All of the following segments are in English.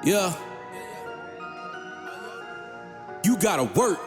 Yeah. You gotta work.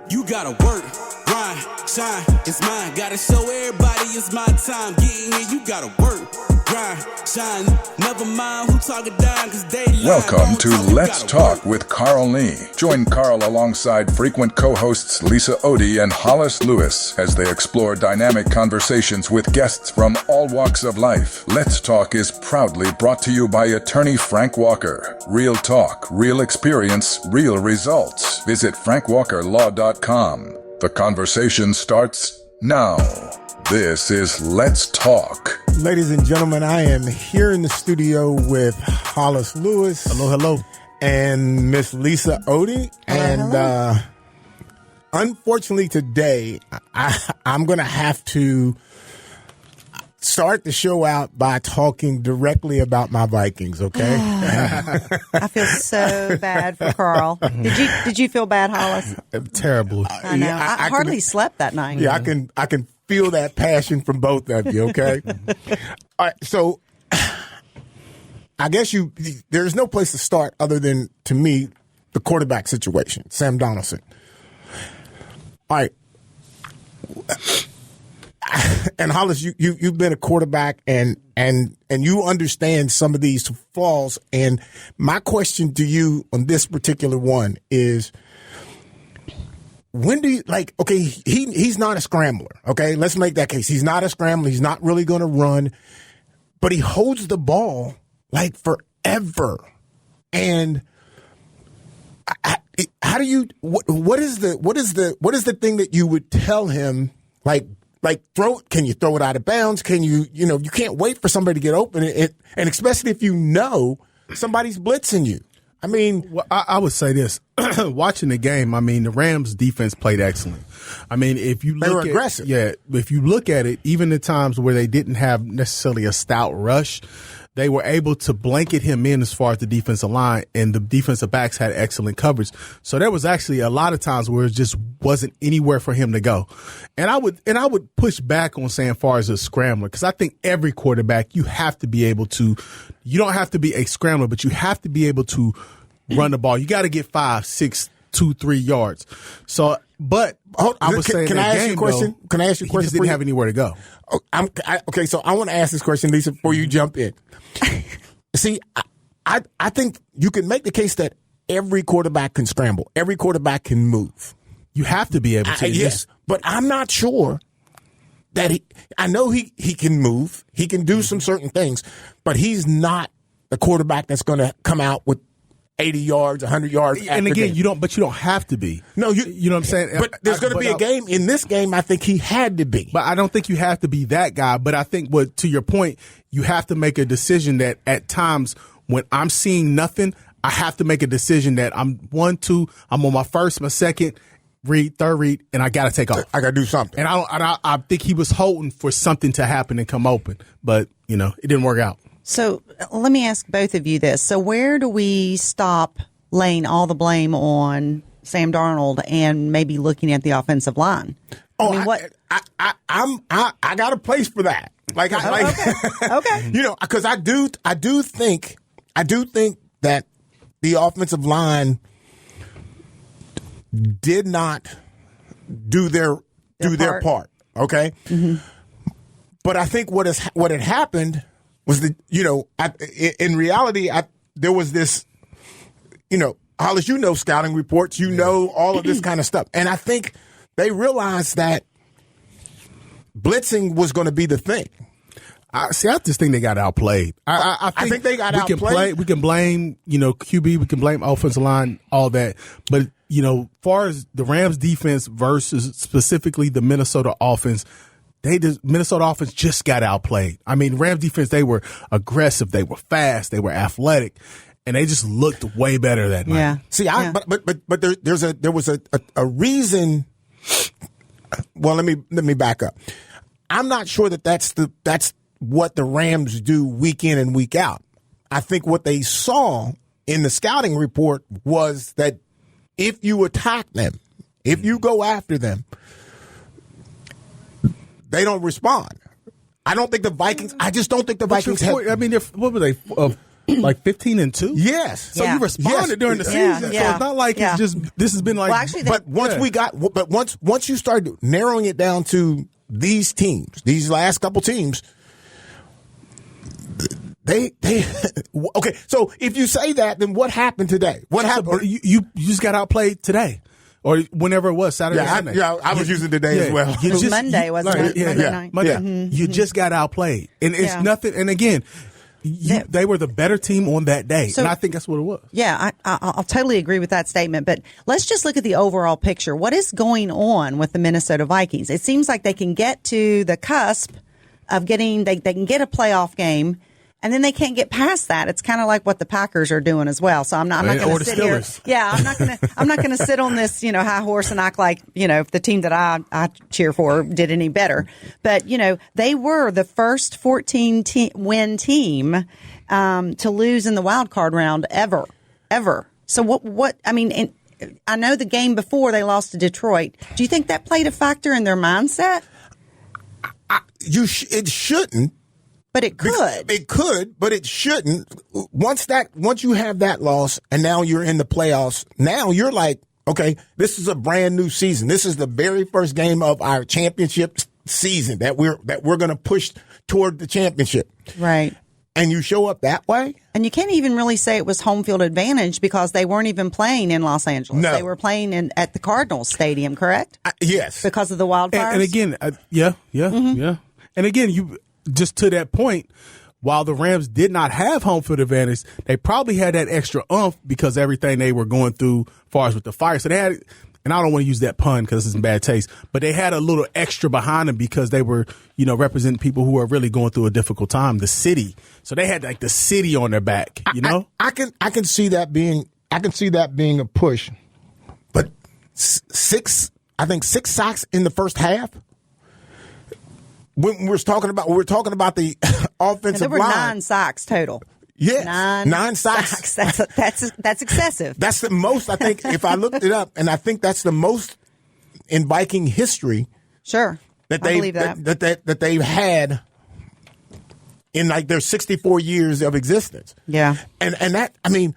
You gotta work, grind, shine, it's mine. Gotta show everybody it's my time. Getting here, you gotta work, grind, shine. Never mind who talking down, cause they lie. Welcome to Let's Talk with Carl Nee. Join Carl alongside frequent co-hosts Lisa Odie and Hollis Lewis as they explore dynamic conversations with guests from all walks of life. Let's Talk is proudly brought to you by attorney Frank Walker. Real talk, real experience, real results. Visit frankwalkerlaw.com. The conversation starts now. This is Let's Talk. Ladies and gentlemen, I am here in the studio with Hollis Lewis. Hello. And Miss Lisa Odie. Hello. Unfortunately today, I'm going to have to start the show out by talking directly about my Vikings, okay? I feel so bad for Carl. Did you feel bad, Hollis? Terrible. I know. I hardly slept that night. Yeah, I can feel that passion from both of you, okay? All right, so I guess there's no place to start other than, to me, the quarterback situation, Sam Darnold. All right. And Hollis, you've been a quarterback and you understand some of these flaws. And my question to you on this particular one is, when do you okay, he's not a scrambler. Okay, let's make that case. He's not a scrambler. He's not really going to run, but he holds the ball like forever. And how do you? What is the thing that you would tell him? Like throw? Can you throw it out of bounds? Can you you can't wait for somebody to get open, and especially if you know somebody's blitzing you. I mean, well, I would say this: watching the game, I mean, the Rams' defense played excellent. I mean, if you look, they were aggressive. If you look at it, even the times where they didn't have necessarily a stout rush, they were able to blanket him in as far as the defensive line, and the defensive backs had excellent coverage. So there was actually a lot of times where it just wasn't anywhere for him to go. And I would push back on saying far as a scrambler, because I think every quarterback, you have to be able to, you don't have to be a scrambler, but you have to be able to run the ball. You got to get 5, 6, 2, 3 yards. So, but I was saying, can I ask you a question? Can I ask you a question? He just didn't have anywhere to go. Okay, so I want to ask this question, Lisa, before you jump in. See, I think you can make the case that every quarterback can scramble. Every quarterback can move. You have to be able to. Yes, but I'm not sure that I know he can move. He can do some certain things, but he's not the quarterback that's going to come out with 80 yards, 100 yards. And again, you don't have to be. No, you know what I'm saying? But there's going to be a game. In this game, I think he had to be. But I don't think you have to be that guy. But I think to your point, you have to make a decision that at times when I'm seeing nothing, I have to make a decision that I'm 1, 2, I'm on my first, my second read, third read, and I got to take off. I got to do something. And I think he was holding for something to happen and come open. But, it didn't work out. So let me ask both of you this. So where do we stop laying all the blame on Sam Darnold and maybe looking at the offensive line? I got a place for that. Okay. Because I do think that the offensive line did not do their part. Okay. Mm-hmm. But I think what had happened was in reality, there was this, Hollis, scouting reports, all of this kind of stuff. And I think they realized that blitzing was going to be the thing. I just think they got outplayed. I think they got outplayed. We can blame, QB, we can blame offensive line, all that. But, far as the Rams defense versus specifically the Minnesota offense, Minnesota offense just got outplayed. I mean, Rams defense, they were aggressive, they were fast, they were athletic, and they just looked way better that night. Yeah. See, but there was a reason. Well, let me back up. I'm not sure that's what the Rams do week in and week out. I think what they saw in the scouting report was that if you attack them, if you go after them, they don't respond. I don't think the Vikings. I just don't think the Vikings have. I mean, what were they? Like 15-2. Yes. So you responded during the season. So it's not like it's just this has been like. Well, actually, once you started narrowing it down to these teams, these last couple teams, they okay. So if you say that, then what happened today? What happened? You just got outplayed today. Or whenever it was, Saturday, Sunday. I was using today as well. Monday, wasn't it? Monday night. Monday. Mm-hmm. You just got outplayed. And it's nothing. And again, they were the better team on that day. And I think that's what it was. Yeah, I'll totally agree with that statement. But let's just look at the overall picture. What is going on with the Minnesota Vikings? It seems like they can get to the cusp of getting, they can get a playoff game. And then they can't get past that. It's kind of like what the Packers are doing as well. So I'm not going to sit here. Yeah, I'm not going to sit on this, high horse and act like, the team that I cheer for did any better. But, they were the first 14-win team to lose in the wild card round ever. So what I mean, I know the game before they lost to Detroit. Do you think that played a factor in their mindset? It shouldn't. But it could. It could, but it shouldn't. Once you have that loss and now you're in the playoffs, now you're like, okay, this is a brand new season. This is the very first game of our championship season that we're going to push toward the championship. Right. And you show up that way? And you can't even really say it was home field advantage because they weren't even playing in Los Angeles. No. They were playing at the Cardinals Stadium, correct? Yes. Because of the wildfires? And again, yeah. And again, you just to that point, while the Rams did not have home field advantage, they probably had that extra oomph because everything they were going through as far as with the fire. So they had, and I don't want to use that pun because it's in bad taste, but they had a little extra behind them because they were, representing people who are really going through a difficult time, the city. So they had like the city on their back, I can see that being a push. But six sacks in the first half. When we're talking about the offensive there were line. 9 sacks total. Yes, 9 sacks. That's excessive. That's the most, I think, if I looked it up, and I think that's the most in Viking history. Sure, I believe that they've had in like their 64 years of existence. Yeah, and that, I mean,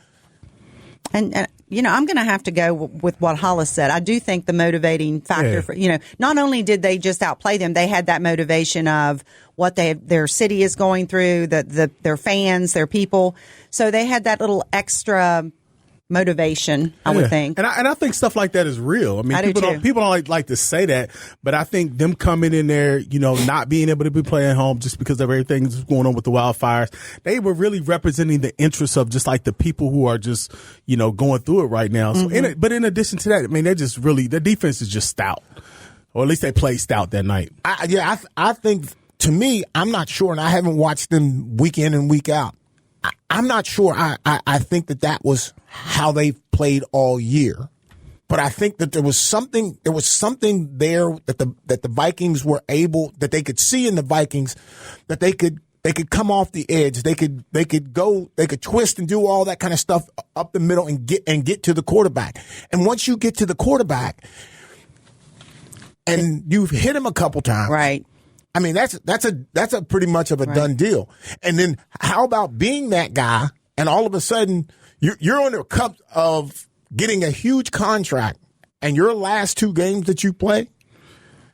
and I'm going to have to go with what Hollis said. I do think the motivating factor for, not only did they just outplay them, they had that motivation of what their city is going through, their fans, their people. So they had that little extra motivation, I would think. And I think stuff like that is real. I mean, people don't like to say that, but I think them coming in there, not being able to be playing home just because of everything that's going on with the wildfires, they were really representing the interests of just like the people who are just, going through it right now. So, but in addition to that, I mean, they're just really, their defense is just stout, or at least they played stout that night. I think, to me, I'm not sure, and I haven't watched them week in and week out. I'm not sure. I think that was how they played all year, but I think that there was something there that the Vikings were able, that they could see in the Vikings, that they could come off the edge, they could twist and do all that kind of stuff up the middle and get to the quarterback. And once you get to the quarterback and you've hit him a couple times, right? I mean, that's a pretty much of a done deal. And then how about being that guy and all of a sudden you're on the cup of getting a huge contract and your last 2 games that you play?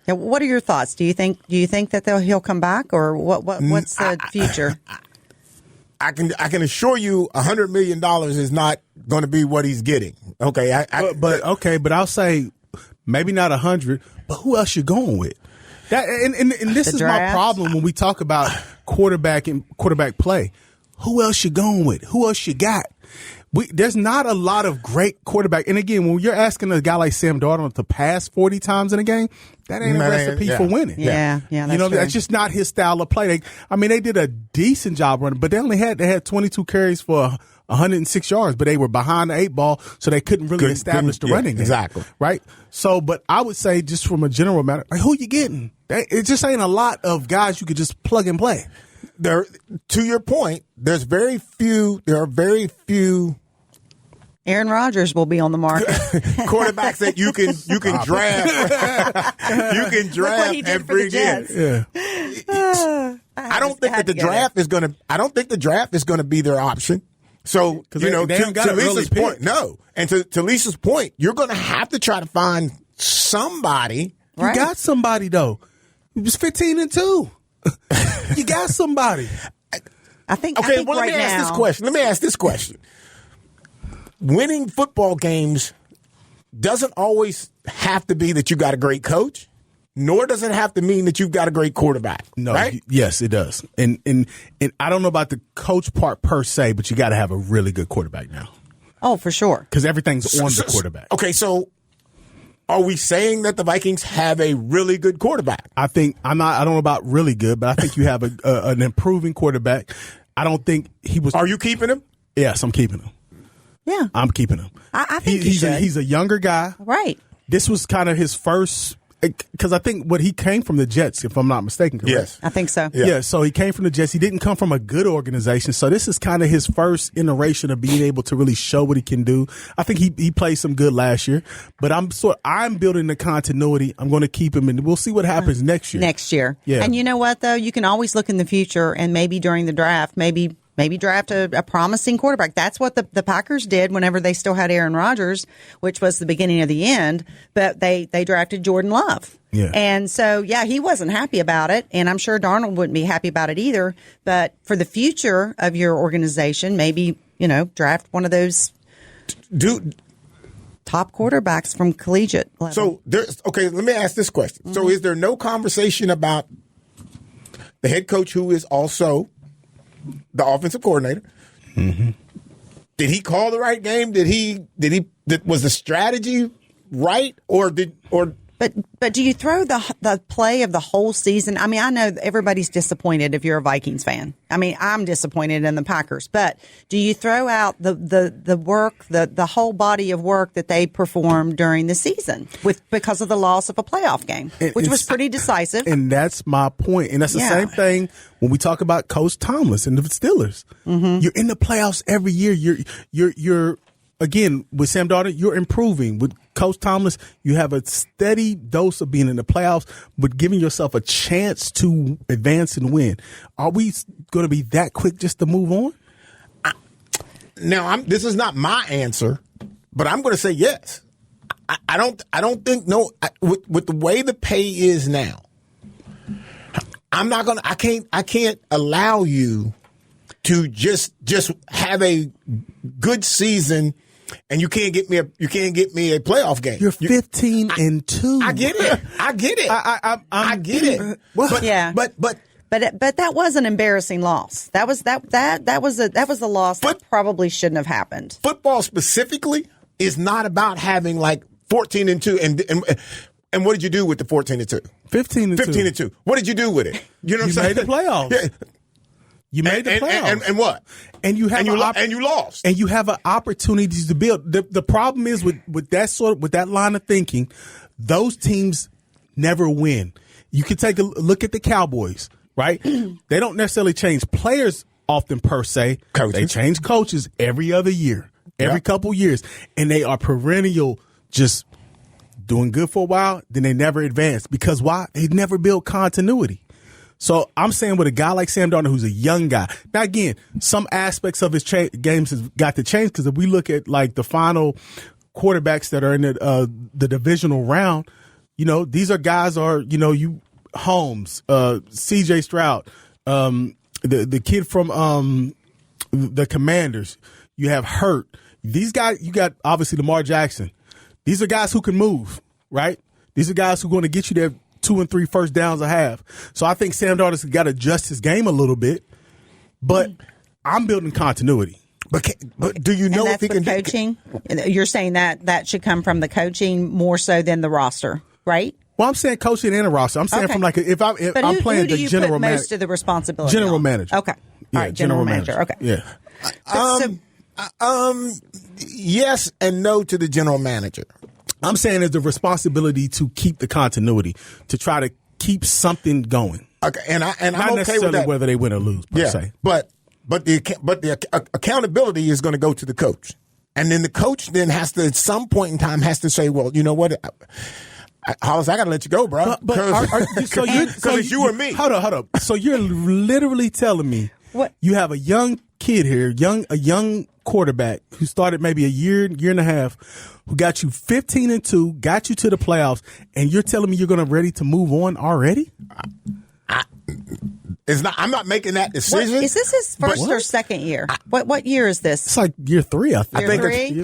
Now, what are your thoughts? Do you think that he'll come back, or what's the future? I can assure you $100 million is not going to be what he's getting. Okay. But I'll say maybe not 100, but who else you going with? That and this is my problem when we talk about quarterback and quarterback play. Who else you going with? Who else you got? There's not a lot of great quarterback. And again, when you're asking a guy like Sam Darnold to pass 40 times in a game, that ain't a recipe for winning. Yeah, that's true. That's just not his style of play. They did a decent job running, but they had 22 carries for 106 yards, but they were behind the 8 ball, so they couldn't really establish the running game. Exactly. Right? So, but I would say just from a general matter, who you getting? It just ain't a lot of guys you could just plug and play. To your point, there are very few Aaron Rodgers will be on the market. Quarterbacks that you can draft. You can draft and bring in. Yeah. don't think that the draft is going to. I don't think the draft is going to be their option. So they to Lisa's point, no. And to Lisa's point, you're going to have to try to find somebody. You got somebody though. It was 15-2. You got somebody. I think. Okay, let me ask this question. Winning football games doesn't always have to be that you got a great coach, nor does it have to mean that you've got a great quarterback. No, right? Yes, it does. And I don't know about the coach part per se, but you got to have a really good quarterback now. Oh, for sure. Because everything's on the quarterback. Okay, so are we saying that the Vikings have a really good quarterback? I don't know about really good, but I think you have an improving quarterback. I don't think he was. Are you keeping him? Yes, I'm keeping him. Yeah, I'm keeping him. I think he's a younger guy. Right. This was kind of his first, because I think he came from the Jets, if I'm not mistaken. Correct? Yes, I think so. Yeah, so he came from the Jets. He didn't come from a good organization. So this is kind of his first iteration of being able to really show what he can do. I think he played some good last year, but I'm building the continuity. I'm going to keep him, and we'll see what happens next year. Next year. Yeah. And you know what, though? You can always look in the future and maybe during the draft, maybe draft a promising quarterback. That's what the Packers did whenever they still had Aaron Rodgers, which was the beginning of the end. But they drafted Jordan Love. Yeah. And so, he wasn't happy about it. And I'm sure Darnold wouldn't be happy about it either. But for the future of your organization, maybe, draft one of those top quarterbacks from collegiate level. So, let me ask this question. Mm-hmm. So is there no conversation about the head coach who is also the offensive coordinator? Mm-hmm. Did he call the right game? Was the strategy right? But do you throw the play of the whole season? I mean, I know everybody's disappointed if you're a Vikings fan. I mean, I'm disappointed in the Packers. But do you throw out the work, the whole body of work that they performed during the season because of the loss of a playoff game, which was pretty decisive? And that's my point. And that's the same thing when we talk about Coach Tomlin and the Steelers. Mm-hmm. You're in the playoffs every year. You're again, with Sam Darnold, you're improving. With Coach Tomlin, you have a steady dose of being in the playoffs, but giving yourself a chance to advance and win. Are we going to be that quick just to move on? This is not my answer, but I'm going to say yes. I don't think with the way the pay is now, I can't allow you to just have a good season. And you can't get me a playoff game. You're 15-2. I get it. I get it. But that was an embarrassing loss. That was a loss that probably shouldn't have happened. Football specifically is not about having like 14-2 and what did you do with the 14-2? 15-2. What did you do with it? You know what I'm saying? You made the playoffs. Yeah. You made the playoffs. And what? And you lost. And you have an opportunity to build. The problem is with that line of thinking, those teams never win. You can take a look at the Cowboys, right? They don't necessarily change players often per se. Coaches. They change coaches every other year, every couple years, and they are perennial just doing good for a while, then they never advance. Because why? They never build continuity. So I'm saying with a guy like Sam Darnold, who's a young guy. Now, again, some aspects of his games has got to change because if we look at like the final quarterbacks that are in the divisional round, these are guys Holmes, C.J. Stroud, the kid from the Commanders. You have Hurt. These guys, you got obviously Lamar Jackson. These are guys who can move, right? These are guys who are going to get you there 2 and 3 first downs a half. So I think Sam Darnold's got to adjust his game a little bit, but I'm building continuity. But do you know if he can coaching? You're saying that should come from the coaching more so than the roster, right? Well, I'm saying coaching and a roster. I'm saying from like if I'm playing the general manager, most of the responsibility. General manager. Okay. All right. General manager. Okay. Yeah. Yes and no to the general manager. I'm saying it's the responsibility to keep the continuity, to try to keep something going. Okay, and I'm not okay necessarily with that. Whether they win or lose, per se. But the accountability is going to go to the coach, and then the coach then has to at some point in time has to say, well, you know what, Hollis, I got to let you go, bro. Because it's you or me. Hold up. So you're literally telling me you have a young kid here, a young quarterback who started maybe a year and a half, who got you 15-2, got you to the playoffs, and you're telling me you're ready to move on already? I'm not making that decision. Is this his first or second year? What year is this? It's like year 3, I think.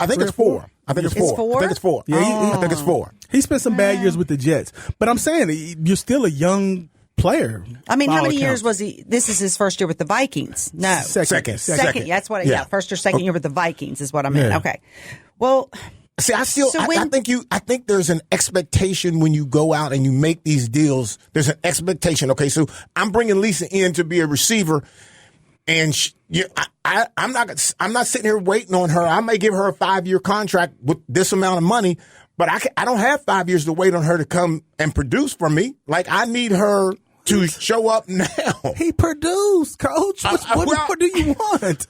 I think it's 4. I think it's 4. I think it's 4. Yeah, I think it's 4. He spent some bad years with the Jets, but I'm saying you're still a young player. I mean, how many years was he? This is his first year with the Vikings. No, second. That's what. Yeah, first or second year with the Vikings is what I meant. Yeah. Okay. Well, see, I think there's an expectation when you go out and you make these deals. There's an expectation. Okay, so I'm bringing Lisa in to be a receiver, and I'm not sitting here waiting on her. I may give her a 5-year contract with this amount of money, but I don't have 5 years to wait on her to come and produce for me. Like, I need her to show up now. He produced, Coach. What do you want?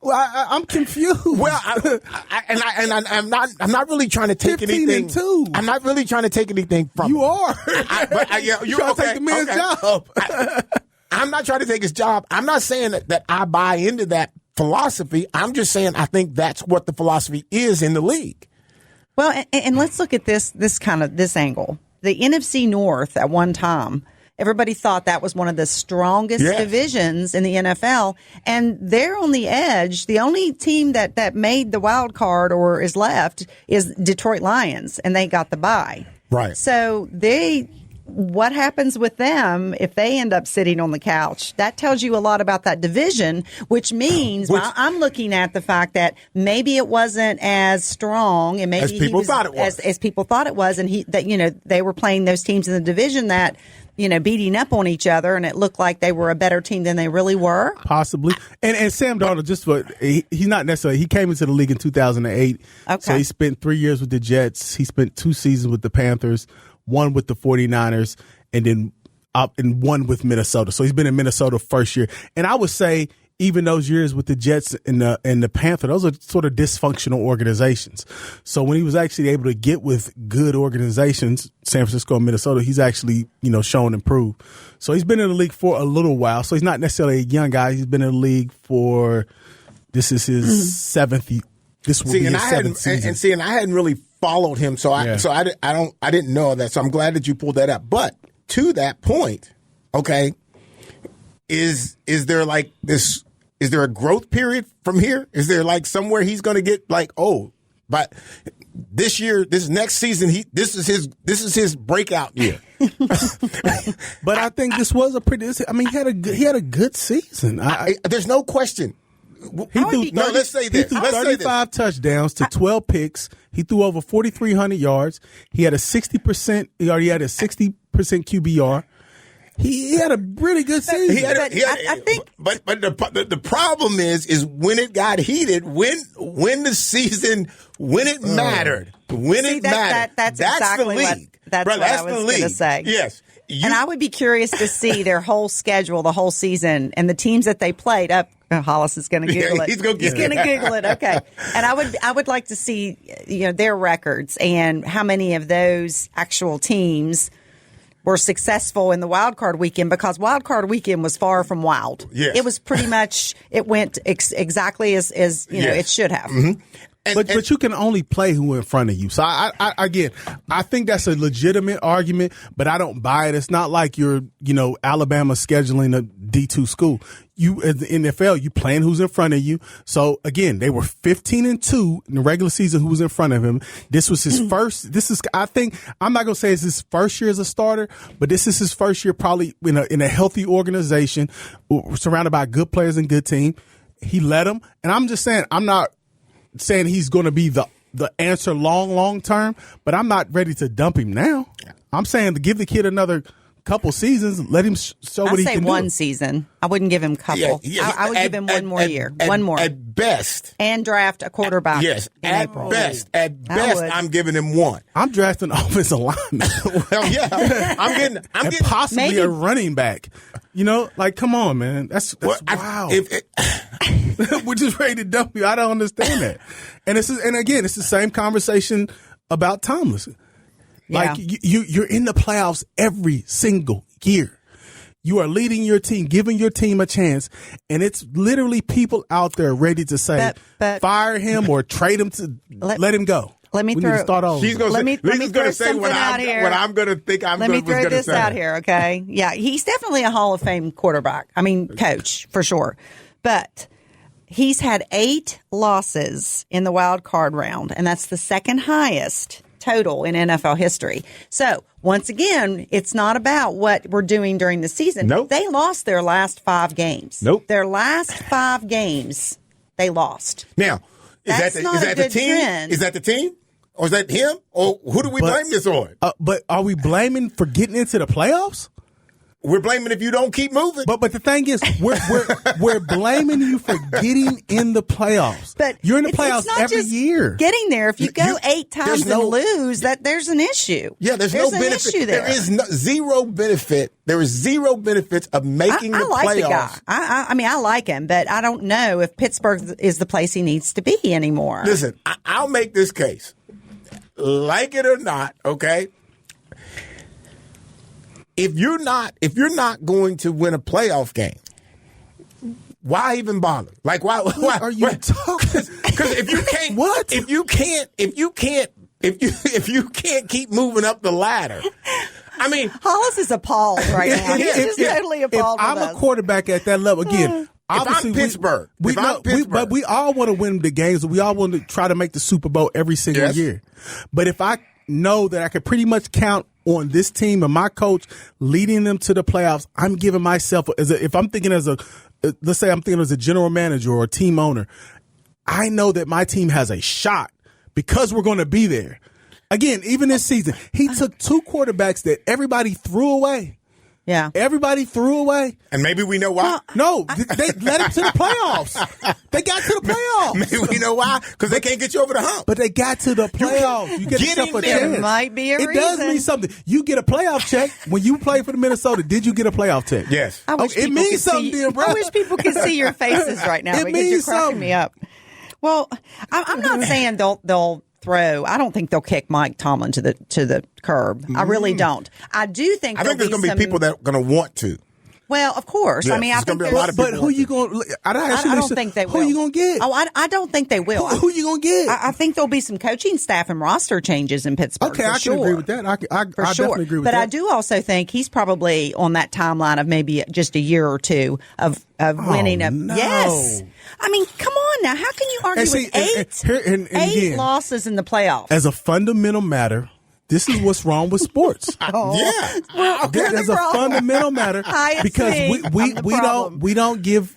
Well, I'm confused. Well, I'm not really trying to take anything. 15-2. I'm not really trying to take anything from you. Are. You're trying to take the man's job. I'm not trying to take his job. I'm not saying that I buy into that philosophy. I'm just saying I think that's what the philosophy is in the league. Well, and let's look at this angle. The NFC North at one time, everybody thought that was one of the strongest divisions in the NFL, and they're on the edge. The only team that made the wild card or is left is Detroit Lions, and they got the bye. Right. So what happens with them if they end up sitting on the couch? That tells you a lot about that division, which means I'm looking at the fact that maybe it wasn't as strong, and maybe as people thought it was. As people thought it was, and they were playing those teams in the division that beating up on each other, and it looked like they were a better team than they really were. Possibly. And Sam Darnold, he's not necessarily, he came into the league in 2008. Okay. So he spent 3 years with the Jets. He spent 2 seasons with the Panthers, 1 with the 49ers, and then one with Minnesota. So he's been in Minnesota first year. And I would say even those years with the Jets and the Panthers, those are sort of dysfunctional organizations. So when he was actually able to get with good organizations, San Francisco and Minnesota, he's actually, shown improve. So he's been in the league for a little while. So he's not necessarily a young guy. He's been in the league this is his 7th year. This will be his 7th season. And I hadn't really followed him, so I didn't know that. So I'm glad that you pulled that up. But to that point, okay, is there like this? Is there a growth period from here? Is there like somewhere he's going to get like, but this year, this next season, this is his breakout year. But I think this was he had a good season. There's no question. Let's say this. He threw 35 touchdowns to 12 picks. He threw over 4,300 yards. He had a 60%. He already had a 60% QBR. He had a really good season. I think. But the problem is when it got heated, when it mattered, that's exactly the league. That's what I was going to say. Yes. And I would be curious to see their whole schedule, the whole season, and the teams that they played. Hollis is going to Google it. He's going to Google it. Okay. And I would like to see their records and how many of those actual teams were successful in the wild card weekend, because wild card weekend was far from wild. Yes. It was pretty much, it went exactly as it should have. Mm-hmm. But you can only play who in front of you. So I think that's a legitimate argument, but I don't buy it. It's not like you're, Alabama scheduling a D2 school. You, as the NFL, you playing who's in front of you. So again, they were 15-2 in the regular season. Who was in front of him? This was his first. I think I'm not gonna say it's his first year as a starter, but this is his first year probably in a healthy organization, surrounded by good players and good team. He led them, and I'm just saying I'm not saying he's going to be the answer long term, but I'm not ready to dump him now. I'm saying to give the kid another couple seasons, let him show what he can do. I'd say one season. I wouldn't give him a couple. I would give him one more year. One more. At best. And draft a quarterback. Yes. At best, I'm giving him one. I'm drafting offensive lineman. Well, yeah. I'm getting possibly maybe a running back. Come on, man. That's wow. We're just ready to dump you. I don't understand that. And again, it's the same conversation about Tomlinson. Yeah. Like you're in the playoffs every single year. You are leading your team, giving your team a chance, and it's literally people out there ready to say, but fire him or trade him to let him go. Let me we throw. Need to start over. She's going to say what I'm going to think I'm going to say. Let me throw this out here, okay? Yeah, he's definitely a Hall of Fame quarterback. I mean, coach for sure, but he's had 8 losses in the wild card round, and that's the second highest total in NFL history. So once again, it's not about what we're doing during the season. Nope. They lost their last 5 games. Nope. Their last 5 games, they lost. Now, is that the team? Trend. Is that the team? Or is that him? Or who do we blame this on? But are we blaming for getting into the playoffs? We're blaming if you don't keep moving. But the thing is, we're blaming you for getting in the playoffs. But you're in the it's playoffs not every just year. Getting there, if you go 8 times and lose, there's an issue. Yeah, there's no an benefit. Issue there. There is zero benefit. There is zero benefits of making the like playoffs. The guy. I mean, I like him, but I don't know if Pittsburgh is the place he needs to be anymore. Listen, I'll make this case. Like it or not, okay? If you're not going to win a playoff game, why even bother? Like why are you talking? Because if you can't, what? If you can't keep moving up the ladder, I mean, Hollis is appalled right now. He's just totally appalled. If I'm a quarterback at that level again. Obviously, if I'm Pittsburgh, but we all want to win the games. We all want to try to make the Super Bowl every single year. But if I know that I can pretty much count on this team and my coach leading them to the playoffs, I'm giving myself if I'm thinking let's say I'm thinking as a general manager or a team owner, I know that my team has a shot because we're going to be there. Again, even this season, he took 2 quarterbacks that everybody threw away. Yeah. Everybody threw away. And maybe we know why. No, they led him to the playoffs. They got to the playoffs. Maybe we know why. Because they can't get you over the hump. But they got to the playoffs. You get yourself a chance. There might be a reason. It does mean something. You get a playoff check. When you play for the Minnesota, did you get a playoff check? Yes. It means something, dear brother. I wish people could see your faces right now because you're cracking me up. Well, I'm not saying they'll throw. I don't think they'll kick Mike Tomlin to the curb. I really don't. I do think. I think there's going to be people that are going to want to. Well, of course. Yeah, I mean, I think there's a lot of people. But who you going? I don't think they will. Who you going to get? Oh, I don't think they will. Who you going to get? I think there'll be some coaching staff and roster changes in Pittsburgh. Okay, I can agree with that. I definitely agree with that. But I do also think he's probably on that timeline of maybe just a year or two of winning a. No. Yes. I mean, come on now. How can you argue with eight losses in the playoffs? As a fundamental matter, this is what's wrong with sports. Yeah. Well, as a fundamental matter because we don't give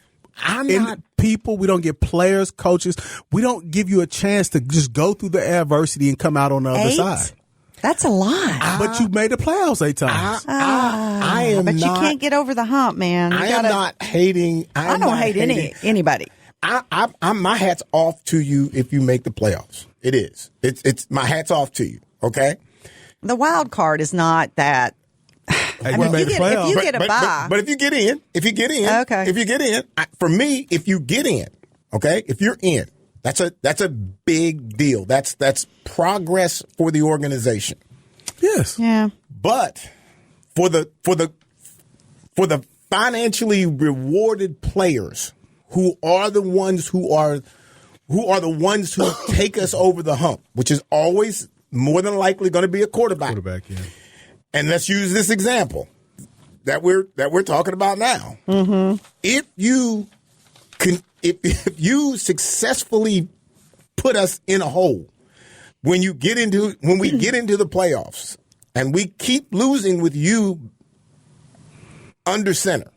people, we don't give players, coaches, we don't give you a chance to just go through the adversity and come out on the other side. That's a lot. But you made the playoffs 8 times. But you can't get over the hump, man. am not hating. I don't hate anybody. My hat's off to you if you make the playoffs. It is. It's my hat's off to you. Okay. The wild card is not that. I mean, if you get a bye. But if you get in, okay. If you get in, for me, if you get in, okay, if you're in, that's a big deal. That's progress for the organization. Yes. Yeah. But for the financially rewarded players who are the ones who take us over the hump, which is always more than likely going to be a quarterback. Yeah. And let's use this example that we're talking about now. Mm-hmm. If you successfully put us in a hole when we get into the playoffs and we keep losing with you under center,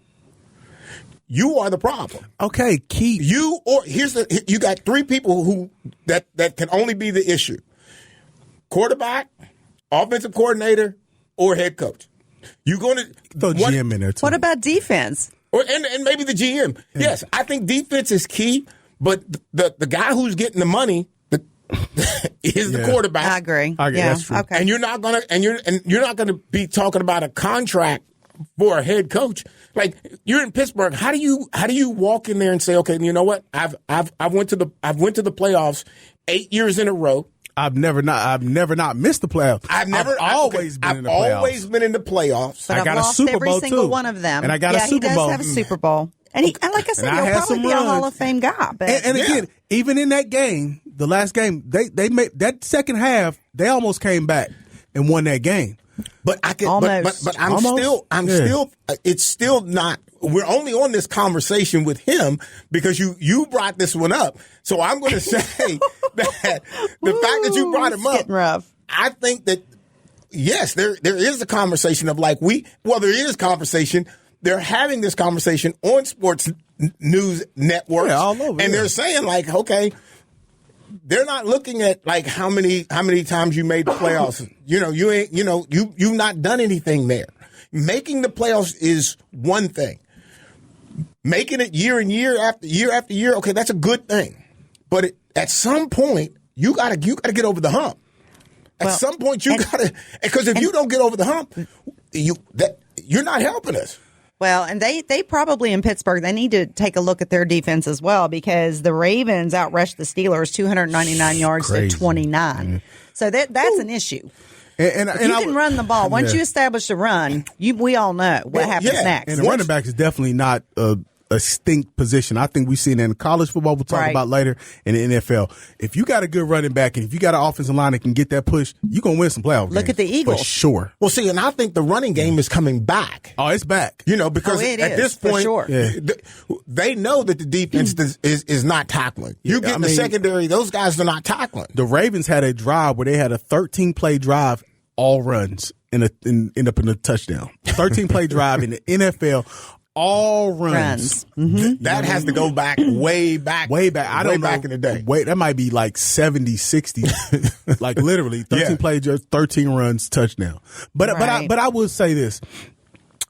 you are the problem. Okay, Keith. You got 3 people who that can only be the issue. Quarterback, offensive coordinator, or head coach. You're going to throw GM in there too. What about defense? And maybe the GM. Yeah. Yes, I think defense is key, but the guy who's getting the money is the quarterback. I agree. That's true. Okay. And you're not gonna be talking about a contract for a head coach. Like, you're in Pittsburgh. How do you walk in there and say, okay, you know what? I've went to the playoffs 8 years in a row. I've never not missed the playoffs. I've always been in the playoffs. I've always been in the playoffs. But I I've got a lost Super every Bowl, single too. one of them. And I got a Super he Bowl. does have a Super Bowl. And like I said, And I he'll had probably some be a Hall runs. of Fame guy. But And again, even in that game, the last game, they made that second half, they almost came back and won that game. But I can, Almost. but I'm Almost? still, it's still not. We're only on this conversation with him because you brought this one up. So I'm going to say that the fact that you brought him up, getting rough. I think that yes, there is a conversation of like there is conversation. They're having this conversation on sports news networks, all over, and they're saying like, okay. They're not looking at like how many times you made the playoffs. You've not done anything there. Making the playoffs is one thing. Making it year after year, okay, that's a good thing. But at some point, you gotta get over the hump. At some point, because if you don't get over the hump, you're not helping us. Well, and they probably in Pittsburgh, they need to take a look at their defense as well because the Ravens outrushed the Steelers 299 yards to 29. Mm-hmm. So that's an issue. And you can run the ball. Once you establish a run, we all know what happens next. And the running back is definitely not a distinct position. I think we've seen it in college football, we'll talk about later, in the NFL. If you got a good running back and if you got an offensive line that can get that push, you're going to win some playoff games. Look at the Eagles. For sure. Well, see, and I think the running game is coming back. Oh, it's back. Because at this point, they know that the defense is not tackling. You get in the secondary, those guys are not tackling. The Ravens had a drive where they had a 13-play drive, all runs, end up in a touchdown. 13-play drive in the NFL, all runs. Mm-hmm. That has to go back way back. I don't know. Back in the day. That might be like 70, 60. Like literally 13 plays, 13 runs, touchdown. But I will say this.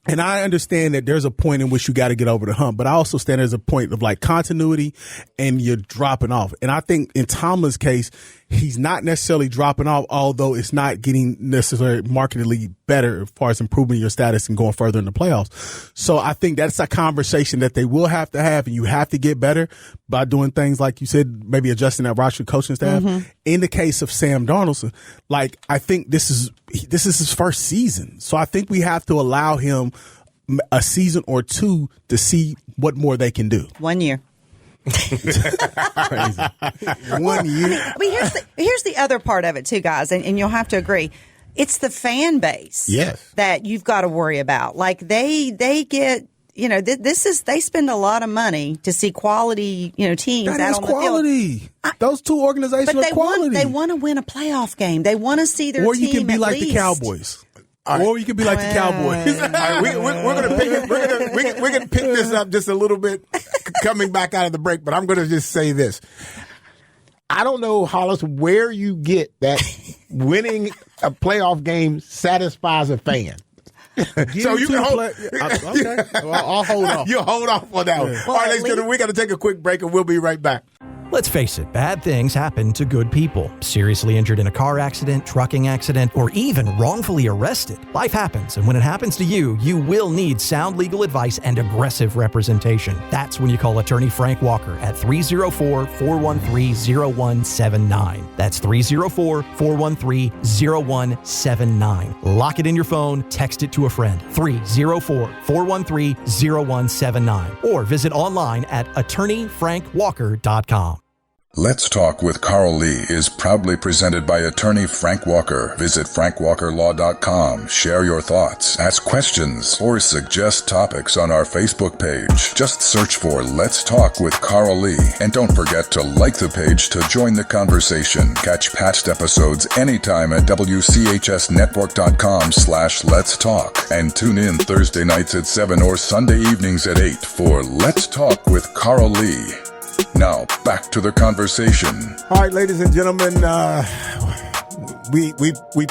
And I understand that there's a point in which you got to get over the hump, but I also stand there's a point of like continuity and you're dropping off. And I think in Tomlin's case, he's not necessarily dropping off, although it's not getting necessarily markedly better as far as improving your status and going further in the playoffs. So I think that's a conversation that they will have to have, and you have to get better by doing things like you said, maybe adjusting that roster coaching staff. Mm-hmm. In the case of Sam Darnold, like I think this is his first season. So I think we have to allow him a season or two to see what more they can do. 1 year. Crazy. 1 year. I mean, here's the other part of it too, guys, and you'll have to agree. It's the fan base that you've got to worry about. Like they get, they spend a lot of money to see quality, teams that out is on quality. the field. Those two organizations are quality. They want to win a playoff game. They want to see their team. Or you can be at like least. the Cowboys. Or you can be like the Cowboys. All right, we're gonna pick this up just a little bit coming back out of the break, but I'm gonna just say this. I don't know, Hollis, where you get that winning a playoff game satisfies a fan. So you can hold. Okay, well, I'll hold off. You'll hold off on that one. All right, ladies and gentlemen, we got to take a quick break, and we'll be right back. Let's face it, bad things happen to good people. Seriously injured in a car accident, trucking accident, or even wrongfully arrested. Life happens, and when it happens to you, you will need sound legal advice and aggressive representation. That's when you call attorney Frank Walker at 304-413-0179. That's 304-413-0179. Lock it in your phone, text it to a friend. 304-413-0179. Or visit online at attorneyfrankwalker.com. Let's Talk with Carl Lee is proudly presented by attorney Frank Walker. Visit frankwalkerlaw.com. Share your thoughts, ask questions, or suggest topics on our Facebook page. Just search for Let's Talk with Carl Lee. And don't forget to like the page to join the conversation. Catch past episodes anytime at WCHSnetwork.com/Let's Talk. And tune in Thursday nights at 7 or Sunday evenings at 8 for Let's Talk with Carl Lee. Now, back to the conversation. All right, ladies and gentlemen, we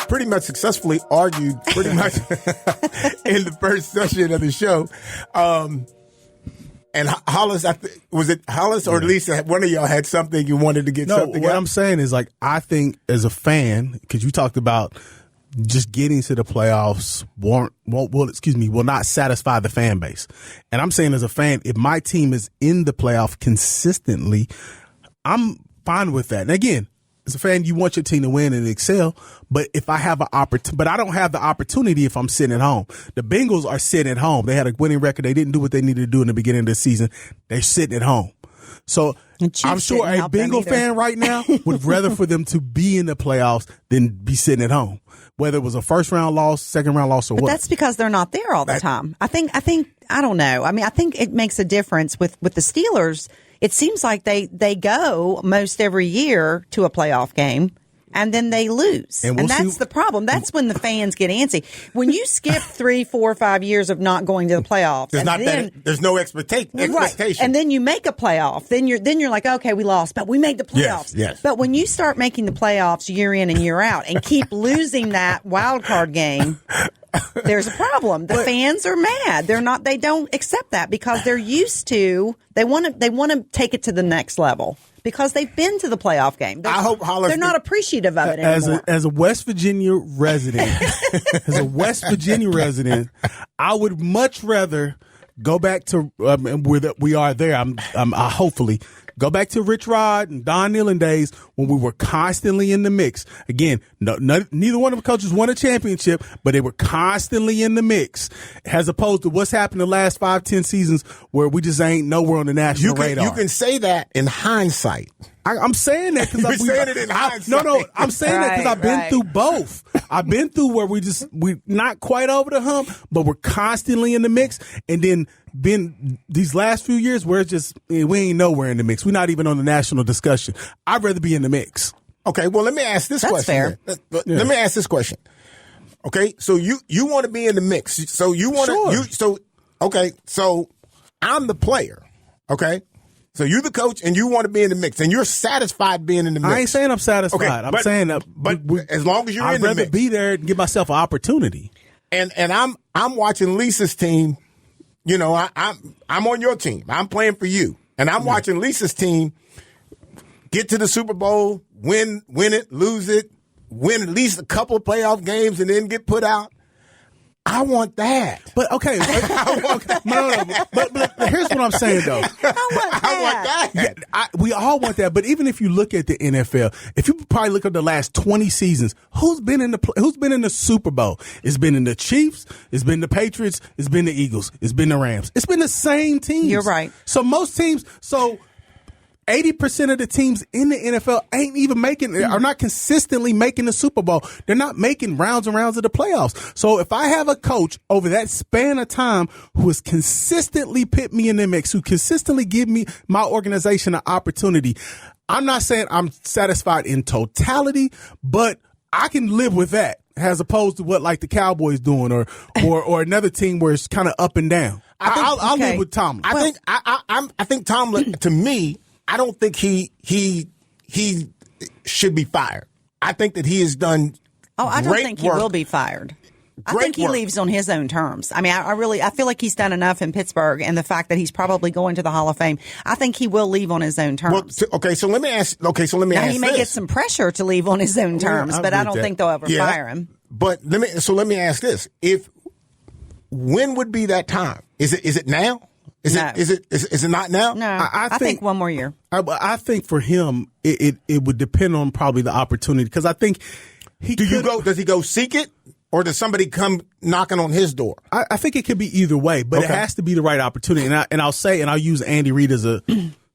pretty much successfully argued pretty much in the first session of the show. And Hollis, was it Hollis or Lisa? One of y'all had something you wanted to get something what out? I'm saying is, like, I think as a fan, because you talked about just getting to the playoffs will not satisfy the fan base. And I'm saying as a fan, if my team is in the playoff consistently, I'm fine with that. And again, as a fan, you want your team to win and excel. But if I have but I don't have the opportunity if I'm sitting at home. The Bengals are sitting at home. They had a winning record. They didn't do what they needed to do in the beginning of the season. They're sitting at home. So I'm sure a Bengal fan right now would rather for them to be in the playoffs than be sitting at home. Whether it was a first round loss, second round loss, or what. But that's because they're not there all the time. I think I don't know. I mean, I think it makes a difference with the Steelers. It seems like they go most every year to a playoff game, and then they lose. And that's the problem. That's when the fans get antsy. When you skip 3, 4, 5 years of not going to the playoffs, there's no expectation. Right. And then you make a playoff. Then you're like, okay, we lost, but we made the playoffs. Yes. But when you start making the playoffs year in and year out and keep losing that wild card game, there's a problem. The fans are mad. They don't accept that because they're used to. They want to take it to the next level because they've been to the playoff game. I hope Hollis, they're not appreciative of it anymore. As a West Virginia resident, I would much rather go back to where we are there. I hopefully go back to Rich Rod and Don Nehlen days when we were constantly in the mix. Again, neither one of the coaches won a championship, but they were constantly in the mix, as opposed to what's happened the last 5-10 seasons where we just ain't nowhere on the national radar. You can say that in hindsight. I'm saying that because You're saying it in hindsight. No, I'm saying that because I've been through both. I've been through where we're not quite over the hump, but we're constantly in the mix, and then been these last few years where it's just we ain't nowhere in the mix. We're not even on the national discussion. I'd rather be in the mix. Okay, well let me ask this question. That's fair. Let me ask this question. Okay, so you want to be in the mix. So you want to so I'm the player. Okay. So you're the coach, and you want to be in the mix, and you're satisfied being in the mix. I ain't saying I'm satisfied. Okay, I'm saying that, but as long as you're in the mix, I'd rather be there and give myself an opportunity. And I'm watching Lisa's team. You know, I'm on your team. I'm playing for you, and I'm watching Lisa's team get to the Super Bowl, win it, lose it, win at least a couple of playoff games, and then get put out. I want that. But okay, but here's what I'm saying though. I want that. Yeah, we all want that. But even if you look at the NFL, if you probably look at the last 20 seasons, who's been in the Super Bowl? It's been in the Chiefs. It's been the Patriots. It's been the Eagles. It's been the Rams. It's been the same teams. You're right. So most teams. 80% of the teams in the NFL ain't even are not consistently making the Super Bowl. They're not making rounds and rounds of the playoffs. So if I have a coach over that span of time who has consistently put me in the mix, who consistently give me my organization an opportunity, I'm not saying I'm satisfied in totality, but I can live with that as opposed to what like the Cowboys doing or another team where it's kind of up and down. I'll live with Tomlin. I think Tomlin, to me, I don't think he should be fired. I think that he has done. I don't think he will be fired. I think he leaves on his own terms. I mean, I feel like he's done enough in Pittsburgh, and the fact that he's probably going to the Hall of Fame, I think he will leave on his own terms. Well, so let me ask. Now, he may get some pressure to leave on his own terms, but I don't think they'll ever fire him. But let me ask this: when would be that time? Is it now? Is it not now? No, I think one more year. I think for him, it would depend on probably the opportunity because I think does he go seek it, or does somebody come knocking on his door? I think it could be either way, but it has to be the right opportunity. And I'll use Andy Reid as as